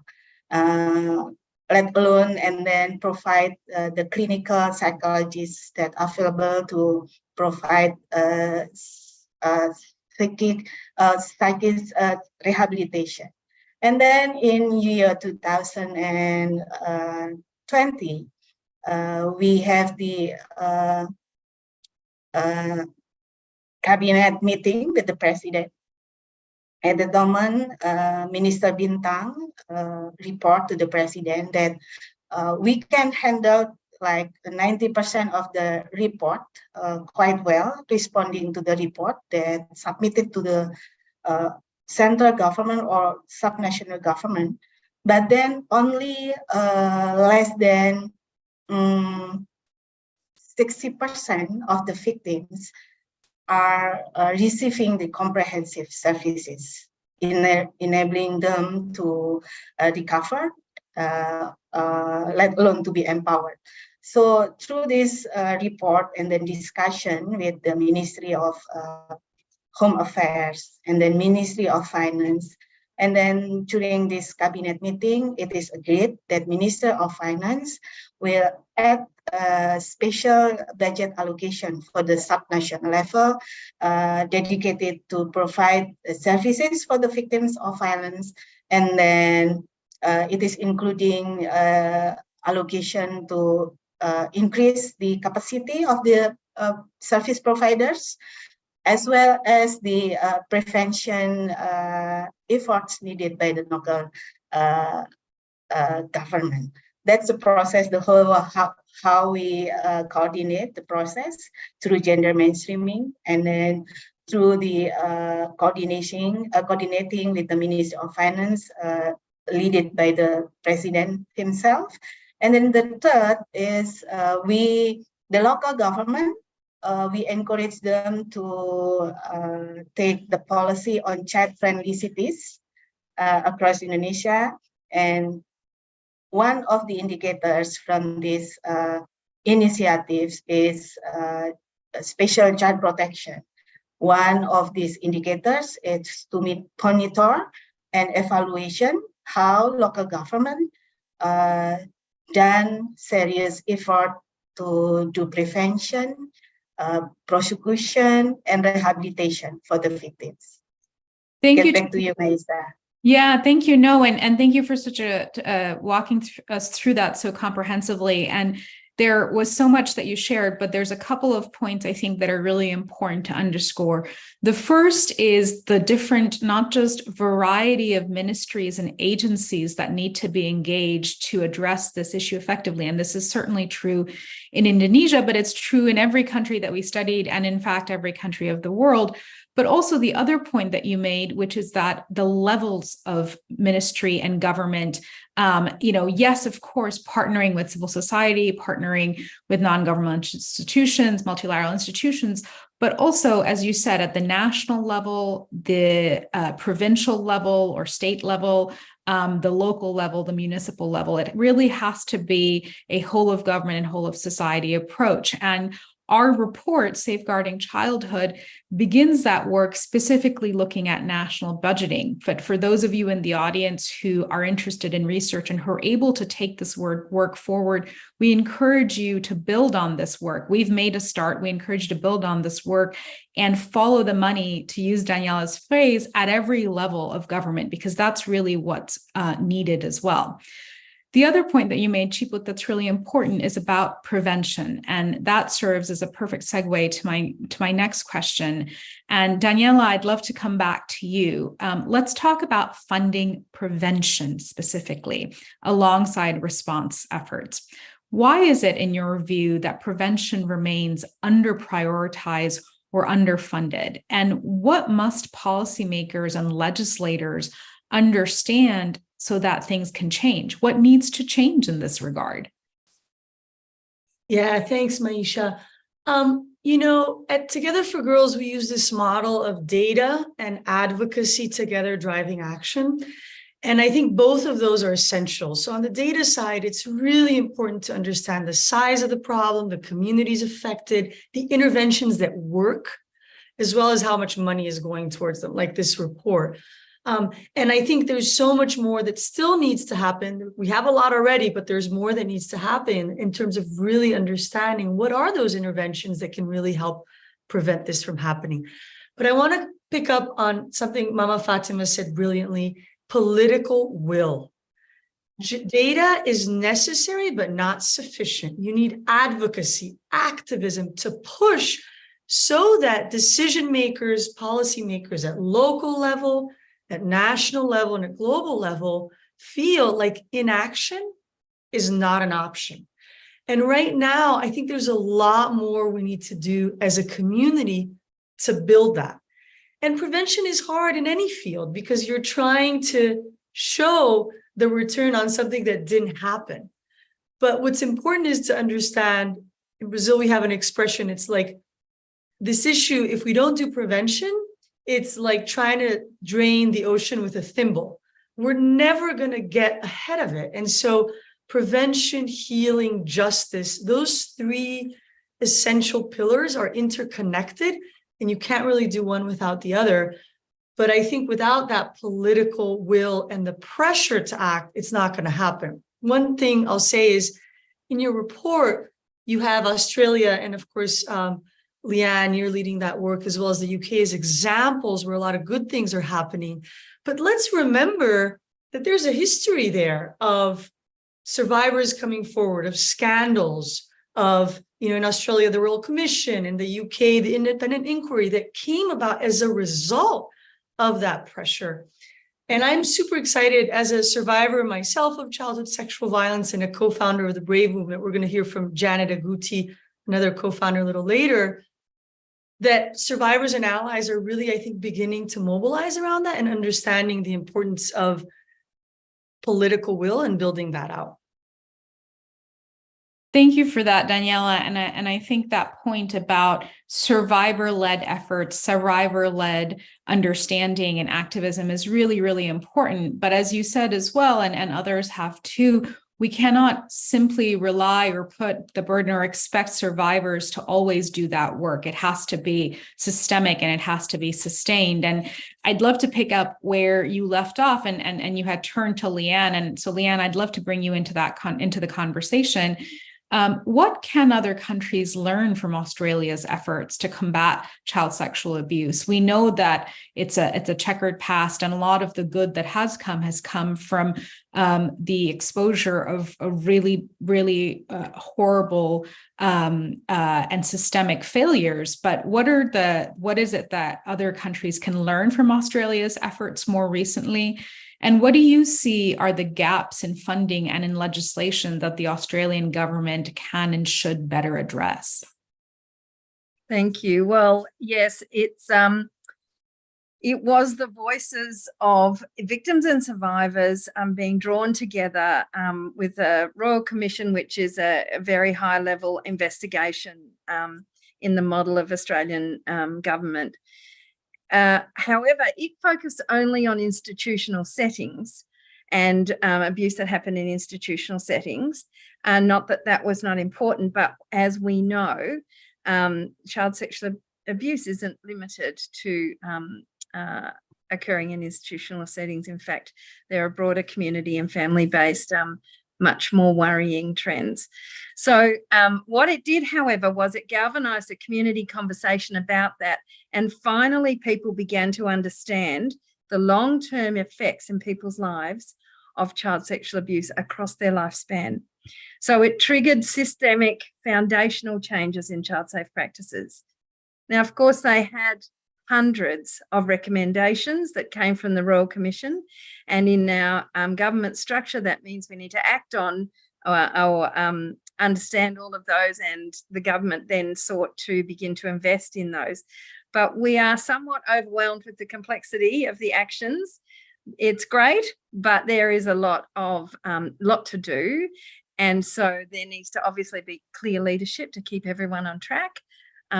let alone and then provide the clinical psychologists that are available to provide psychic rehabilitation. And then in year 2020, we have the cabinet meeting with the president. At the moment, Minister Bintang report to the president that we can handle like 90% of the report quite well, responding to the report that submitted to the central government or subnational government, but then only less than 60% of the victims are receiving the comprehensive services, enabling them to recover, let alone to be empowered. So through this report and then discussion with the Ministry of Home Affairs and then Ministry of Finance, and then during this cabinet meeting, it is agreed that Minister of Finance will add a special budget allocation for the subnational level dedicated to provide services for the victims of violence. And then it is including allocation to increase the capacity of the service providers, as well as the prevention efforts needed by the local government. That's the process, the whole how we coordinate the process through gender mainstreaming, and then through the coordinating with the Ministry of Finance, led by the President himself. And then the third is the local government. We encourage them to take the policy on child-friendly cities across Indonesia. And one of the indicators from these initiatives is special child protection. One of these indicators is to monitor and evaluation how local government done serious effort to do prevention, prosecution, and rehabilitation for the victims. Thank you. Back to you, Maisa. Yeah, thank you. No, and thank you for such walking us through that so comprehensively. And there was so much that you shared, but there's a couple of points I think that are really important to underscore. The first is the different, not just variety of ministries and agencies that need to be engaged to address this issue effectively. And this is certainly true in Indonesia, but it's true in every country that we studied, and in fact, every country of the world. But also the other point that you made, which is that the levels of ministry and government, yes, of course, partnering with civil society, partnering with non-governmental institutions, multilateral institutions, but also, as you said, at the national level, the provincial level or state level, the local level, the municipal level. It really has to be a whole of government and whole of society approach. And our report, Safeguarding Childhood, begins that work specifically looking at national budgeting. But for those of you in the audience who are interested in research and who are able to take this work forward, we encourage you to build on this work. We've made a start. We encourage you to build on this work and follow the money, to use Daniela's phrase, at every level of government, because that's really what's needed as well. The other point that you made, Cipluk, that's really important is about prevention, and that serves as a perfect segue to my next question. And Daniela, I'd love to come back to you. Let's talk about funding prevention specifically alongside response efforts. Why is it, in your view, that prevention remains under-prioritized or underfunded? And what must policymakers and legislators understand so that things can change? What needs to change in this regard? Yeah, thanks, Maisha. At Together for Girls, we use this model of data and advocacy together driving action. And I think both of those are essential. So on the data side, it's really important to understand the size of the problem, the communities affected, the interventions that work, as well as how much money is going towards them, like this report. And I think there's so much more that still needs to happen. We have a lot already, but there's more that needs to happen in terms of really understanding what are those interventions that can really help prevent this from happening. But I want to pick up on something Mama Fatima said brilliantly: political will. Data is necessary, but not sufficient. You need advocacy, activism to push so that decision makers, policymakers at local level, at national level, and at global level feel like inaction is not an option. And right now, I think there's a lot more we need to do as a community to build that. And prevention is hard in any field because you're trying to show the return on something that didn't happen. But what's important is to understand, in Brazil, we have an expression, it's like this issue, if we don't do prevention, it's like trying to drain the ocean with a thimble. We're never going to get ahead of it. And so prevention, healing, justice, those three essential pillars are interconnected, and you can't really do one without the other. But I think without that political will and the pressure to act, it's not going to happen. One thing I'll say is, in your report, you have Australia and, of course, Leanne, you're leading that work, as well as the UK, as examples where a lot of good things are happening. But let's remember that there's a history there of survivors coming forward, of scandals, of, in Australia, the Royal Commission, in the UK, the independent inquiry that came about as a result of that pressure. And I'm super excited as a survivor myself of childhood sexual violence and a co-founder of the Brave movement. We're going to hear from Janet Aguti, another co-founder, a little later, that survivors and allies are really, I think, beginning to mobilize around that and understanding the importance of political will and building that out. Thank you for that, Daniela. And I think that point about survivor-led efforts, survivor-led understanding and activism is really, really important. But as you said as well, and others have too, we cannot simply rely or put the burden or expect survivors to always do that work. It has to be systemic and it has to be sustained. And I'd love to pick up where you left off and you had turned to Leanne. And so Leanne, I'd love to bring you into that into the conversation. What can other countries learn from Australia's efforts to combat child sexual abuse? We know that it's a checkered past, and a lot of the good that has come from the exposure of really, really horrible and systemic failures. But what is it that other countries can learn from Australia's efforts more recently? And what do you see are the gaps in funding and in legislation that the Australian government can and should better address? Thank you. Well, yes, it was the voices of victims and survivors being drawn together with the Royal Commission, which is a very high-level investigation in the model of Australian government. However, it focused only on institutional settings and abuse that happened in institutional settings. Not that that was not important, but as we know, child sexual abuse isn't limited to occurring in institutional settings. In fact, there are broader community and family-based much more worrying trends. So what it did, however, was it galvanized a community conversation about that. And finally, people began to understand the long-term effects in people's lives of child sexual abuse across their lifespan. So it triggered systemic foundational changes in child safe practices. Now, of course, they had hundreds of recommendations that came from the Royal Commission, and in our government structure, that means we need to act on or understand all of those, and the government then sought to begin to invest in those. But we are somewhat overwhelmed with the complexity of the actions. It's great, but there is a lot to do, and so there needs to obviously be clear leadership to keep everyone on track.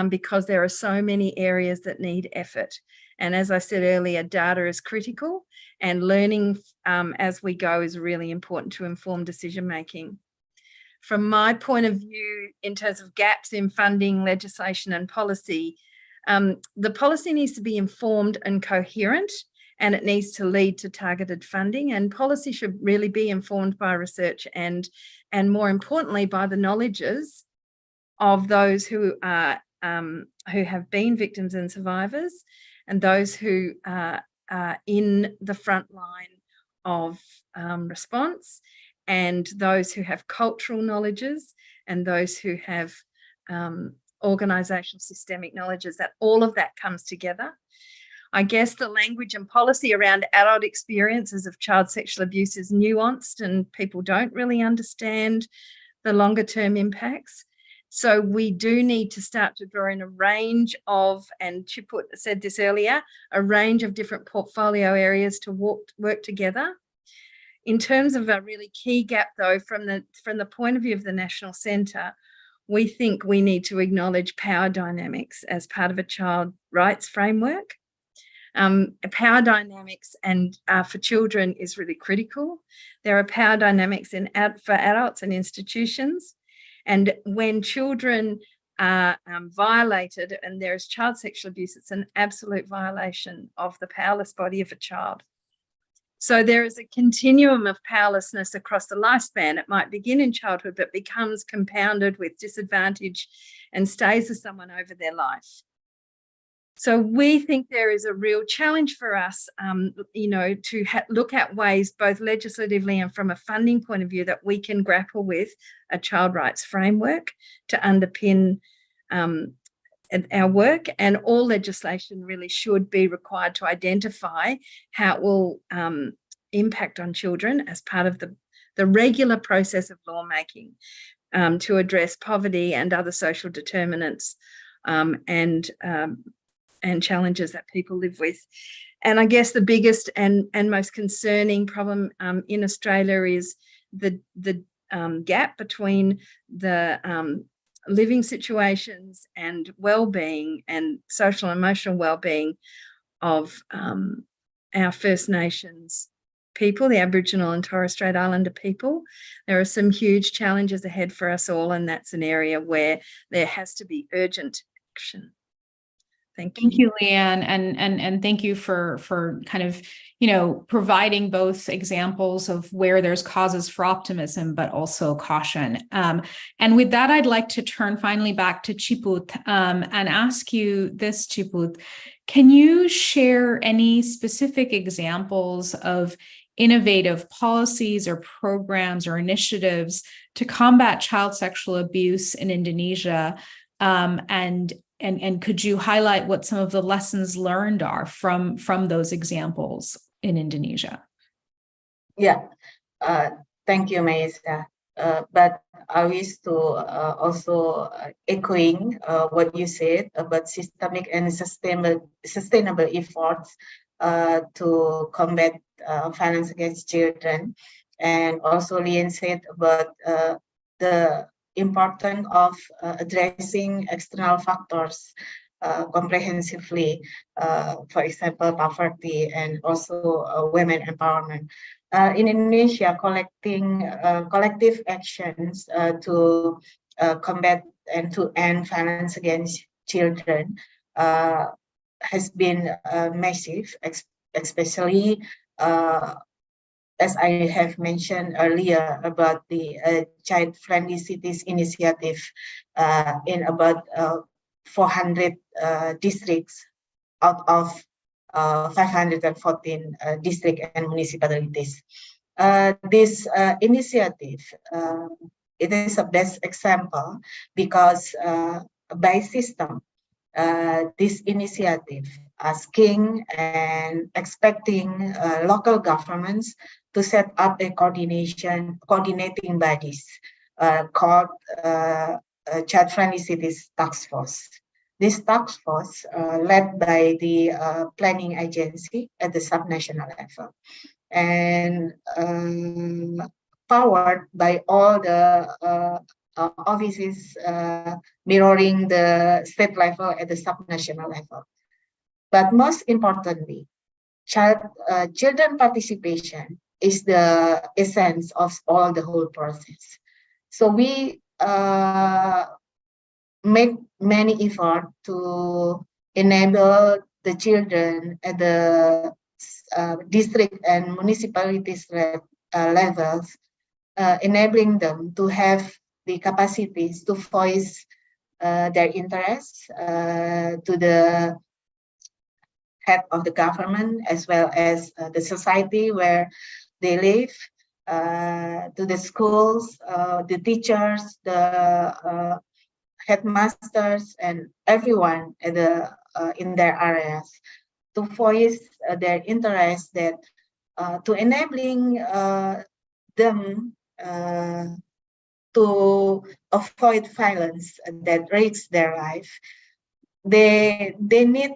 Because there are so many areas that need effort. And as I said earlier, data is critical, and learning as we go is really important to inform decision-making. From my point of view, in terms of gaps in funding, legislation and policy, the policy needs to be informed and coherent, and it needs to lead to targeted funding, and policy should really be informed by research and more importantly, by the knowledges of those who have been victims and survivors, and those who are in the front line of response, and those who have cultural knowledges, and those who have organisational systemic knowledges, that all of that comes together. I guess the language and policy around adult experiences of child sexual abuse is nuanced, and people don't really understand the longer term impacts. So we do need to start to draw in a range of, and Chiput said this earlier, a range of different portfolio areas to work together. In terms of a really key gap, though, from the point of view of the National Centre, we think we need to acknowledge power dynamics as part of a child rights framework. Power dynamics and for children is really critical. There are power dynamics for adults and institutions. And when children are violated and there is child sexual abuse, it's an absolute violation of the powerless body of a child. So there is a continuum of powerlessness across the lifespan. It might begin in childhood, but becomes compounded with disadvantage and stays with someone over their life. So we think there is a real challenge for us, to look at ways, both legislatively and from a funding point of view, that we can grapple with a child rights framework to underpin our work. And all legislation really should be required to identify how it will impact on children as part of the regular process of lawmaking to address poverty and other social determinants and challenges that people live with. And I guess the biggest and most concerning problem in Australia is the gap between the living situations and well-being and social and emotional well-being of our First Nations people, the Aboriginal and Torres Strait Islander people. There are some huge challenges ahead for us all, and that's an area where there has to be urgent action. Thank you. Thank you, Leanne, and thank you for kind of, providing both examples of where there's causes for optimism, but also caution. And with that, I'd like to turn finally back to Chiput and ask you this, Chiput. Can you share any specific examples of innovative policies or programs or initiatives to combat child sexual abuse in Indonesia? And could you highlight what some of the lessons learned are from those examples in Indonesia? Yeah, thank you, Maisa. But I wish to also echoing what you said about systemic and sustainable efforts to combat violence against children. And also Leanne said about the importance of addressing external factors comprehensively, for example, poverty and also women empowerment. In Indonesia, collective actions to combat and to end violence against children has been massive, especially as I have mentioned earlier about the Child-Friendly Cities initiative in about 400 districts out of 514 district and municipalities. This initiative, it is a best example because by system, this initiative asking and expecting local governments to set up a coordinating bodies called Child-Friendly Cities Task Force. This task force led by the planning agency at the subnational level and powered by all the offices mirroring the state level at the subnational level. But most importantly, children participation is the essence of all the whole process. So we make many efforts to enable the children at the district and municipalities levels, enabling them to have the capacities to voice their interests to the head of the government as well as the society where they live, to the schools, the teachers, the headmasters, and everyone at the in their areas to voice their interests, that to enabling them to to avoid violence that risks their life, they need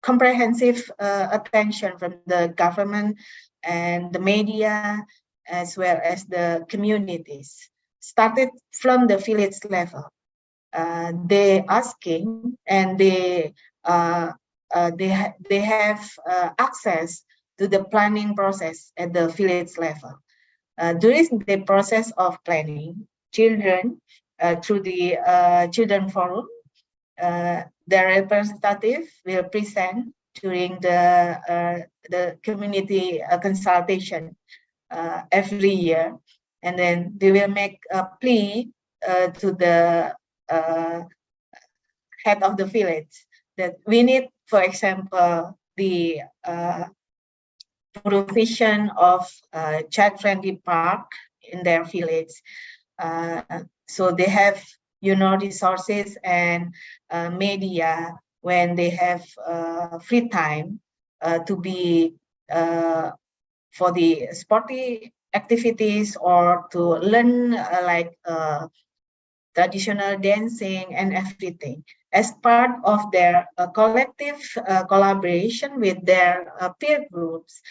comprehensive attention from the government and the media, as well as the communities. Started from the village level. They asking and they have access to the planning process at the village level. During the process of planning, children through the children forum, their representative will present during the community consultation every year, and then they will make a plea to the head of the village that we need, for example, the provision of child-friendly park in their village. So they have, resources and media when they have free time to be for the sporty activities or to learn traditional dancing and everything as part of their collective collaboration with their peer groups.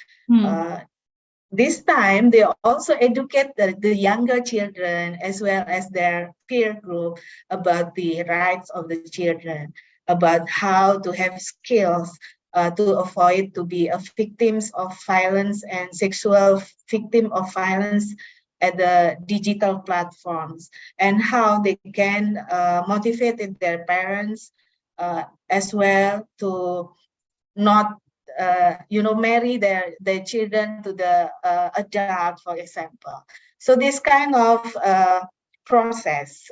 This time, they also educate the younger children as well as their peer group about the rights of the children, about how to have skills to avoid to be victims of violence and sexual victim of violence at the digital platforms, and how they can motivate their parents as well to not marry their children to the adult, for example. So this kind of process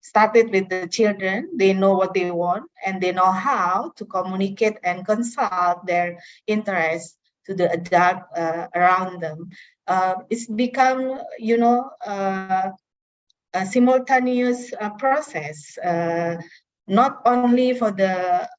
started with the children. They know what they want and they know how to communicate and consult their interests to the adult around them. It's become, a simultaneous process, not only for the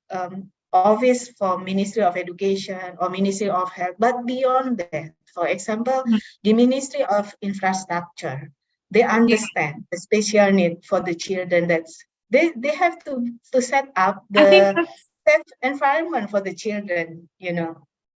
office for Ministry of Education or Ministry of Health, but beyond that. For example, the Ministry of Infrastructure, they understand the special need for the children. That's they have to set up the safe environment for the children,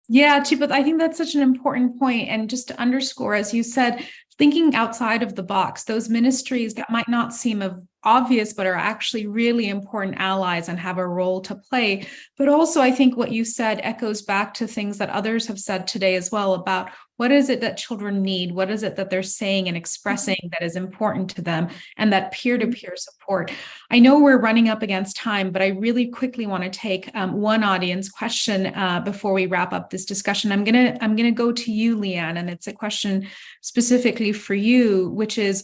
Yeah, Chipat, I think that's such an important point. And just to underscore, as you said, thinking outside of the box, those ministries that might not seem obvious, but are actually really important allies and have a role to play. But also, I think what you said echoes back to things that others have said today as well about what is it that children need? What is it that they're saying and expressing that is important to them, and that peer-to-peer support. I know we're running up against time, but I really quickly want to take one audience question before we wrap up this discussion. I'm gonna go to you, Leanne, and it's a question specifically for you, which is,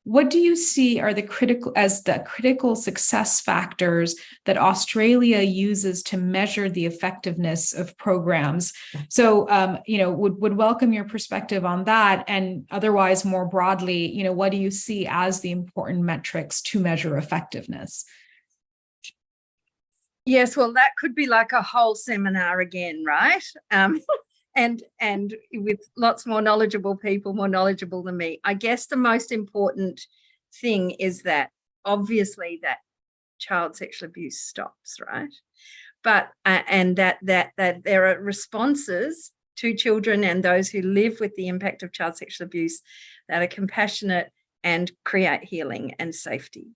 what do you see are the critical success factors that Australia uses to measure the effectiveness of programs? So, would welcome your perspective on that. And otherwise, more broadly, what do you see as the important metrics to measure effectiveness? Yes, well, that could be like a whole seminar again, right? And with lots more knowledgeable people, more knowledgeable than me. I guess the most important thing is that obviously that child sexual abuse stops, right? But and that there are responses to children and those who live with the impact of child sexual abuse that are compassionate and create healing and safety.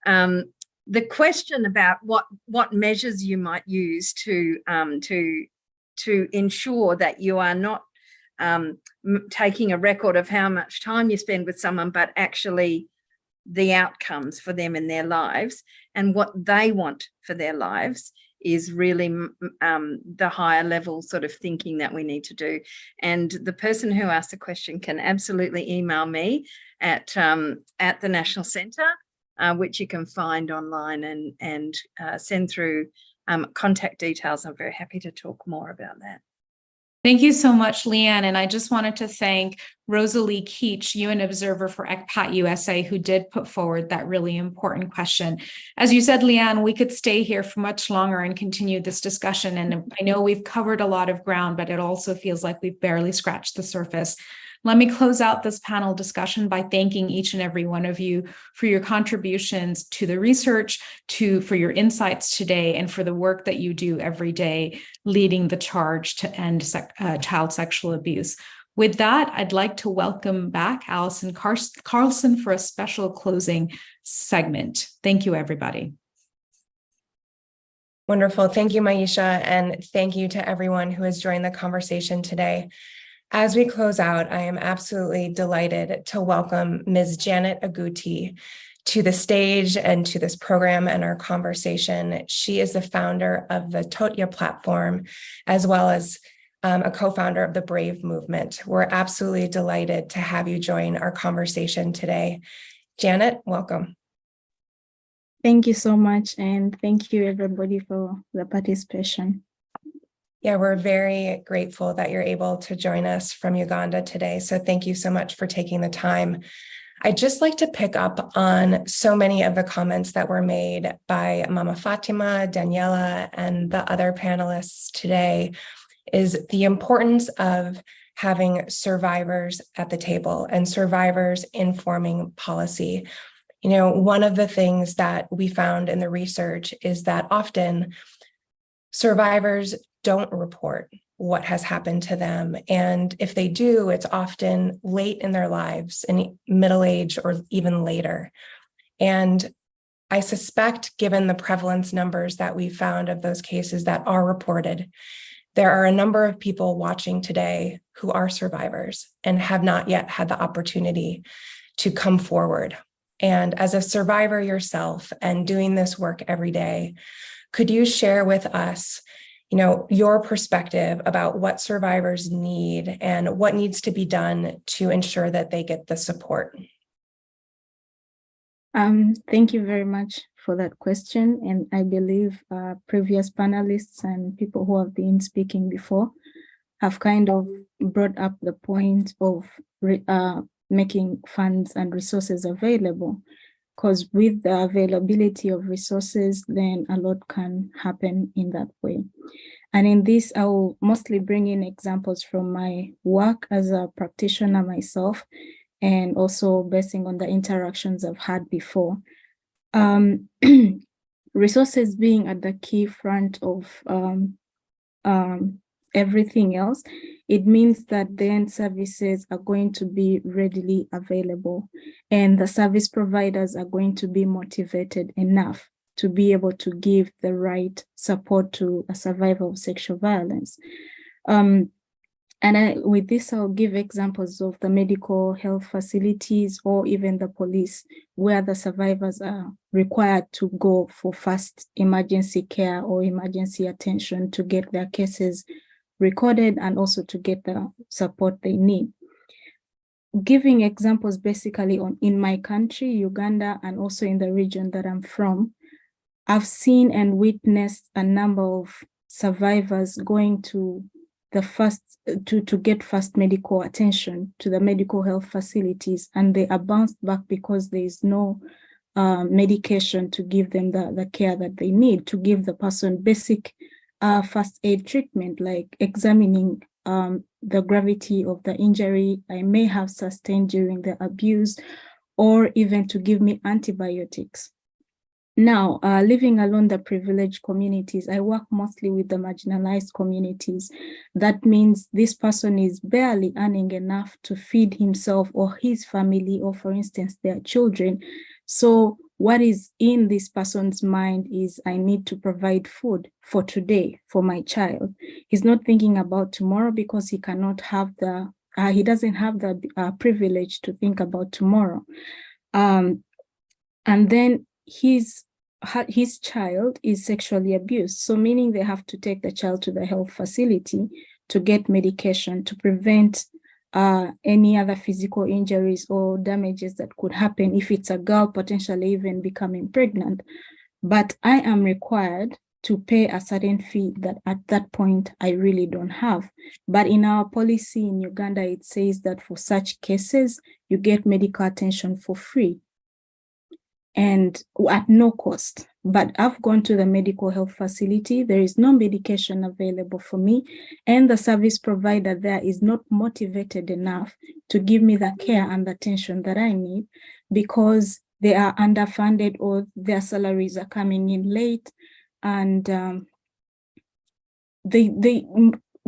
The question about what measures you might use to ensure that you are not taking a record of how much time you spend with someone, but actually the outcomes for them in their lives and what they want for their lives is really the higher level sort of thinking that we need to do. And the person who asked the question can absolutely email me at the National Centre, which you can find online, and send through contact details. I'm very happy to talk more about that. Thank you so much, Leanne. And I just wanted to thank Rosalie Keach, UN Observer for ECPAT USA, who did put forward that really important question. As you said, Leanne, we could stay here for much longer and continue this discussion. And I know we've covered a lot of ground, but it also feels like we've barely scratched the surface. Let me close out this panel discussion by thanking each and every one of you for your contributions to the research, for your insights today, and for the work that you do every day, leading the charge to end child sexual abuse. With that, I'd like to welcome back Allison Carlson for a special closing segment. Thank you, everybody. Wonderful. Thank you, Maisha, and thank you to everyone who has joined the conversation today. As we close out, I am absolutely delighted to welcome Ms. Janet Aguti to the stage and to this program and our conversation. She is the founder of the Totya platform, as well as a co-founder of the Brave movement. We're absolutely delighted to have you join our conversation today. Janet, welcome. Thank you so much, and thank you everybody for the participation. Yeah, we're very grateful that you're able to join us from Uganda today. So thank you so much for taking the time. I'd just like to pick up on so many of the comments that were made by Mama Fatima, Daniela, and the other panelists today, is the importance of having survivors at the table and survivors informing policy. You know, one of the things that we found in the research is that often survivors don't report what has happened to them. And if they do, it's often late in their lives, in middle age or even later. And I suspect, given the prevalence numbers that we found of those cases that are reported, there are a number of people watching today who are survivors and have not yet had the opportunity to come forward. And as a survivor yourself and doing this work every day, could you share with us, you know, your perspective about what survivors need and what needs to be done to ensure that they get the support? Thank you very much for that question. And I believe previous panelists and people who have been speaking before have kind of brought up the point of making funds and resources available, because with the availability of resources, then a lot can happen in that way. And in this, I will mostly bring in examples from my work as a practitioner myself, and also basing on the interactions I've had before. Resources being at the key front of everything else, it means that then services are going to be readily available, and the service providers are going to be motivated enough to be able to give the right support to a survivor of sexual violence. With this, I'll give examples of the medical health facilities or even the police, where the survivors are required to go for fast emergency care or emergency attention to get their cases recorded and also to get the support they need. Giving examples basically in my country, Uganda, and also in the region that I'm from, I've seen and witnessed a number of survivors going to to get fast medical attention to the medical health facilities, and they are bounced back because there is no medication to give them the care that they need, to give the person basic first aid treatment, like examining the gravity of the injury I may have sustained during the abuse, or even to give me antibiotics. Now, living along the privileged communities, I work mostly with the marginalized communities. That means this person is barely earning enough to feed himself or his family, or for instance, their children. So what is in this person's mind is, I need to provide food for today for my child. He's not thinking about tomorrow because he cannot have he doesn't have the privilege to think about tomorrow. And then his child is sexually abused. So meaning they have to take the child to the health facility to get medication to prevent any other physical injuries or damages that could happen if it's a girl, potentially even becoming pregnant. But I am required to pay a certain fee that at that point I really don't have. But in our policy in Uganda, it says that for such cases, you get medical attention for free. and at no cost. But I've gone to the medical health facility. There is no medication available for me, and the service provider there is not motivated enough to give me the care and the attention that I need, because they are underfunded or their salaries are coming in late. And they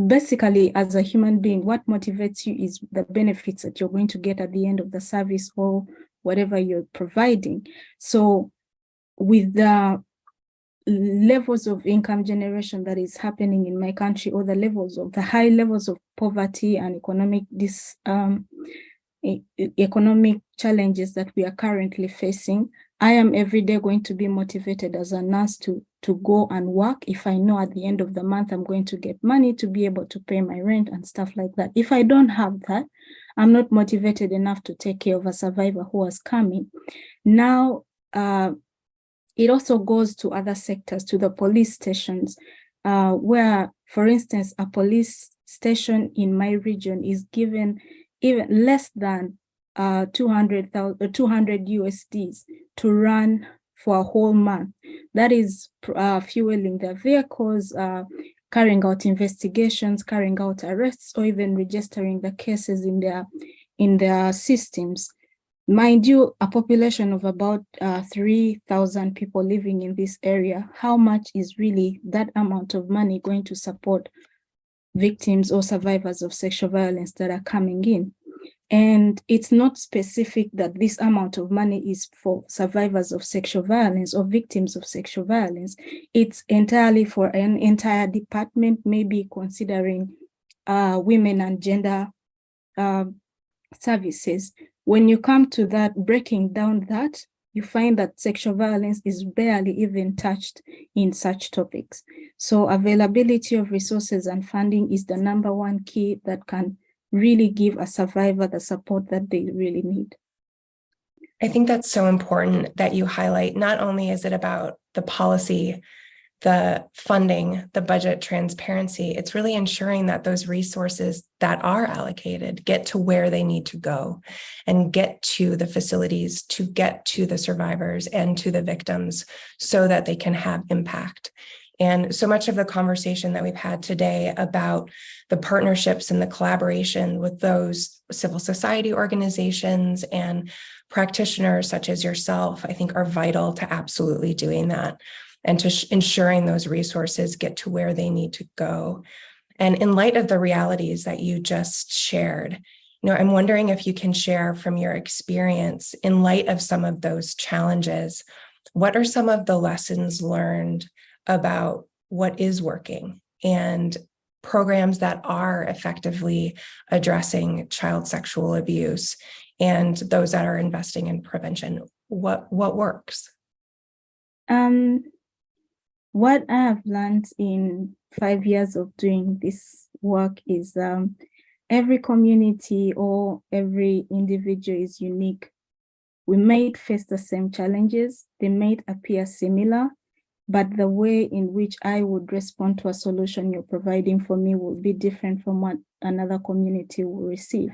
basically, as a human being, what motivates you is the benefits that you're going to get at the end of the service or whatever you're providing. So with the levels of income generation that is happening in my country, or the high levels of poverty and economic challenges that we are currently facing, I am every day going to be motivated as a nurse to go and work if I know at the end of the month I'm going to get money to be able to pay my rent and stuff like that. If I don't have that, I'm not motivated enough to take care of a survivor who was coming. Now, it also goes to other sectors, to the police stations, where, for instance, a police station in my region is given even less than 200 USDs to run for a whole month. That is fueling their vehicles, carrying out investigations, carrying out arrests, or even registering the cases in their systems. Mind you, a population of about 3,000 people living in this area, how much is really that amount of money going to support victims or survivors of sexual violence that are coming in? And it's not specific that this amount of money is for survivors of sexual violence or victims of sexual violence. It's entirely for an entire department, maybe considering women and gender services. When you come to that, breaking down that, you find that sexual violence is barely even touched in such topics. So availability of resources and funding is the number one key that can really give a survivor the support that they really need. I think that's so important that you highlight. Not only is it about the policy, the funding, the budget transparency, it's really ensuring that those resources that are allocated get to where they need to go and get to the facilities, to get to the survivors and to the victims so that they can have impact. And so much of the conversation that we've had today about the partnerships and the collaboration with those civil society organizations and practitioners such as yourself, I think are vital to absolutely doing that and to ensuring those resources get to where they need to go. And in light of the realities that you just shared, I'm wondering if you can share from your experience in light of some of those challenges, what are some of the lessons learned about what is working and programs that are effectively addressing child sexual abuse and those that are investing in prevention? What works? What I have learned in 5 years of doing this work is every community or every individual is unique. We might face the same challenges, they might appear similar, but the way in which I would respond to a solution you're providing for me will be different from what another community will receive.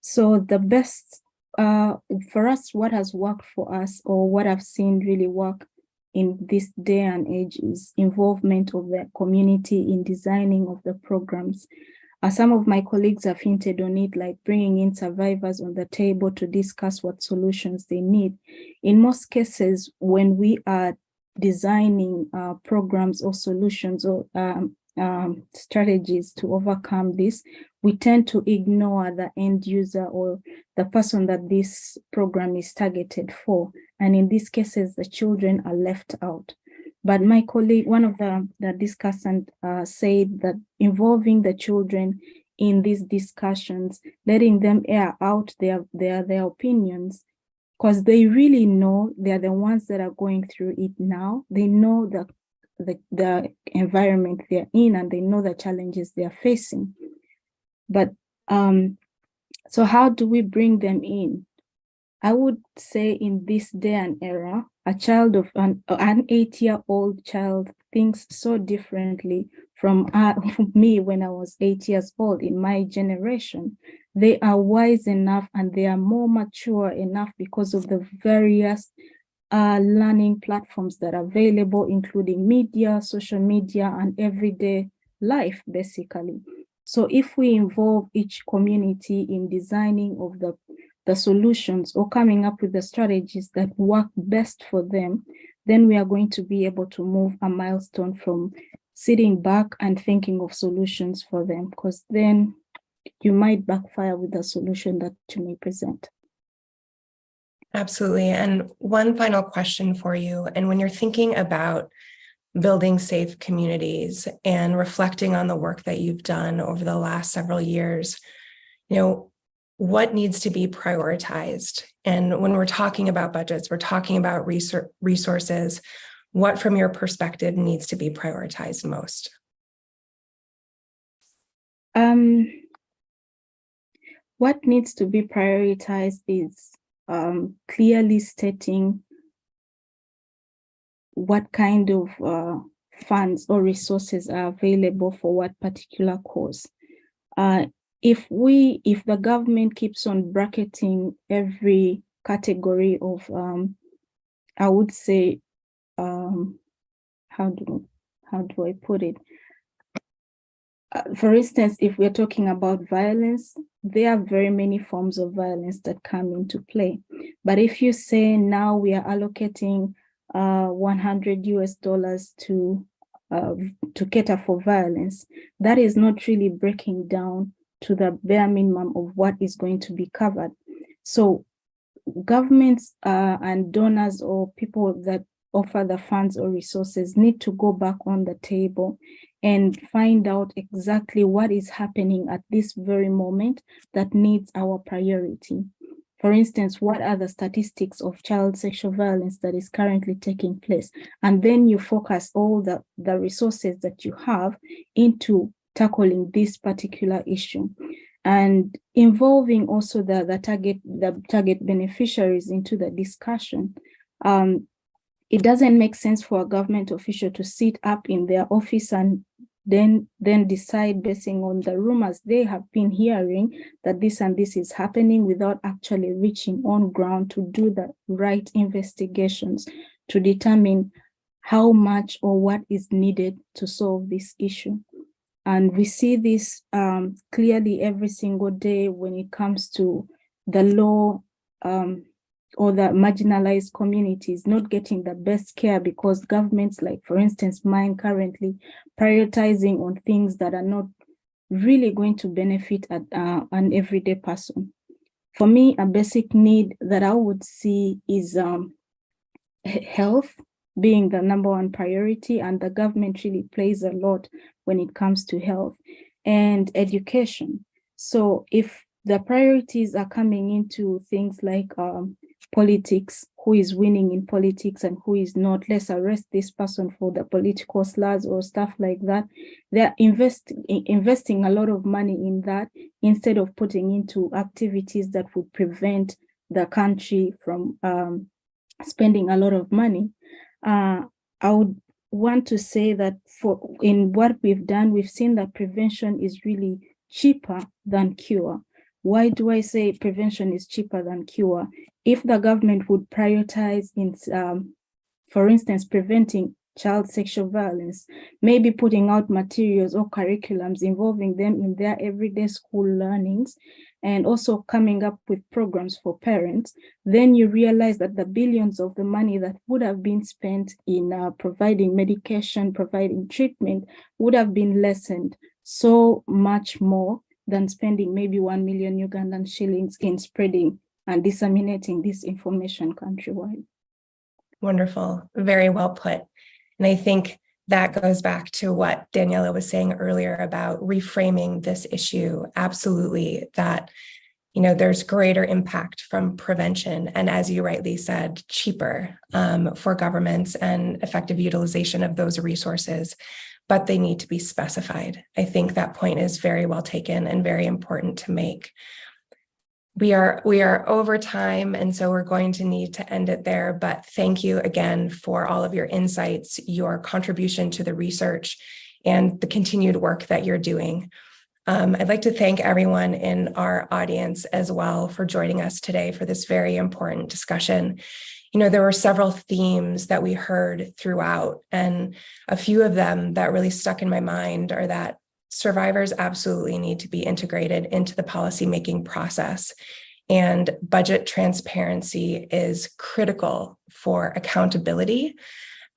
So the best for us, what has worked for us, or what I've seen really work in this day and age, is involvement of the community in designing of the programs. Some of my colleagues have hinted on it, like bringing in survivors on the table to discuss what solutions they need. In most cases, when we are designing programs or solutions or strategies to overcome this, we tend to ignore the end user or the person that this program is targeted for. And in these cases, the children are left out. But my colleague, one of the discussants said that involving the children in these discussions, letting them air out their opinions, because they really know, they're the ones that are going through it now. They know the environment they're in, and they know the challenges they're facing. But so how do we bring them in? I would say in this day and era, a child of an 8-year-old child thinks so differently from me when I was 8 years old in my generation. They are wise enough and they are more mature enough because of the various learning platforms that are available, including media, social media, and everyday life, basically. So if we involve each community in designing of the solutions or coming up with the strategies that work best for them, then we are going to be able to move a milestone from sitting back and thinking of solutions for them, because then you might backfire with the solution that you may present. Absolutely. And one final question for you. And when you're thinking about building safe communities and reflecting on the work that you've done over the last several years, what needs to be prioritized? And when we're talking about budgets, we're talking about resources. What, from your perspective, needs to be prioritized most? What needs to be prioritized is clearly stating what kind of funds or resources are available for what particular cause. If the government keeps on bracketing every category of, I would say, how do I put it? For instance, if we're talking about violence, there are very many forms of violence that come into play. But if you say now we are allocating $100 to cater for violence, that is not really breaking down to the bare minimum of what is going to be covered. So governments and donors or people that offer the funds or resources need to go back on the table and find out exactly what is happening at this very moment that needs our priority. For instance, what are the statistics of child sexual violence that is currently taking place? And then you focus all the resources that you have into tackling this particular issue, and involving also the target beneficiaries into the discussion. It doesn't make sense for a government official to sit up in their office and then decide based on the rumors they have been hearing that this and this is happening without actually reaching on ground to do the right investigations to determine how much or what is needed to solve this issue. And we see this clearly every single day when it comes to the law or the marginalized communities not getting the best care because governments, like for instance mine, currently prioritizing on things that are not really going to benefit an everyday person. For me, a basic need that I would see is health being the number one priority, and the government really plays a lot when it comes to health and education. So if the priorities are coming into things like politics, who is winning in politics and who is not, let's arrest this person for the political slurs or stuff like that. They're investing a lot of money in that instead of putting into activities that would prevent the country from spending a lot of money. I would want to say that in what we've done, we've seen that prevention is really cheaper than cure. Why do I say prevention is cheaper than cure? If the government would prioritize in, for instance, preventing child sexual violence, maybe putting out materials or curriculums involving them in their everyday school learnings, and also coming up with programs for parents, then you realize that the billions of the money that would have been spent in providing medication, providing treatment, would have been lessened so much more than spending maybe 1 million Ugandan shillings in spreading and disseminating this information countrywide. Wonderful. Very well put. And I think that goes back to what Daniela was saying earlier about reframing this issue. Absolutely, that there's greater impact from prevention, and as you rightly said, cheaper for governments and effective utilization of those resources, but they need to be specified. I think that point is very well taken and very important to make. We are over time, and so we're going to need to end it there, but thank you again for all of your insights, your contribution to the research, and the continued work that you're doing. I'd like to thank everyone in our audience as well for joining us today for this very important discussion. There were several themes that we heard throughout, and a few of them that really stuck in my mind are that survivors absolutely need to be integrated into the policymaking process, and budget transparency is critical for accountability.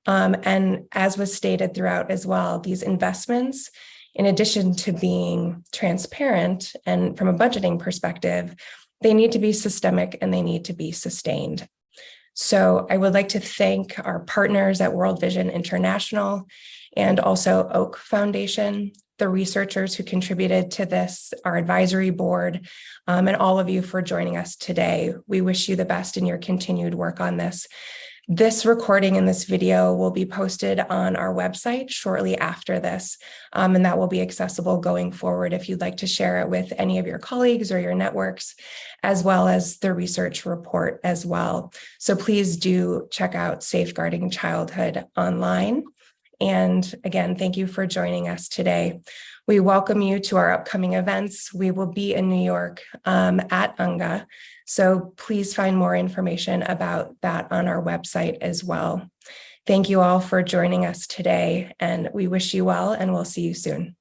And as was stated throughout as well, these investments, in addition to being transparent and from a budgeting perspective, they need to be systemic and they need to be sustained. So I would like to thank our partners at World Vision International and also Oak Foundation, the researchers who contributed to this, our advisory board, and all of you for joining us today. We wish you the best in your continued work on this. This recording and this video will be posted on our website shortly after this, and that will be accessible going forward if you'd like to share it with any of your colleagues or your networks, as well as the research report as well. So please do check out Safeguarding Childhood online. And again, thank you for joining us today. We welcome you to our upcoming events. We will be in New York at UNGA. So please find more information about that on our website as well. Thank you all for joining us today, and we wish you well, and we'll see you soon.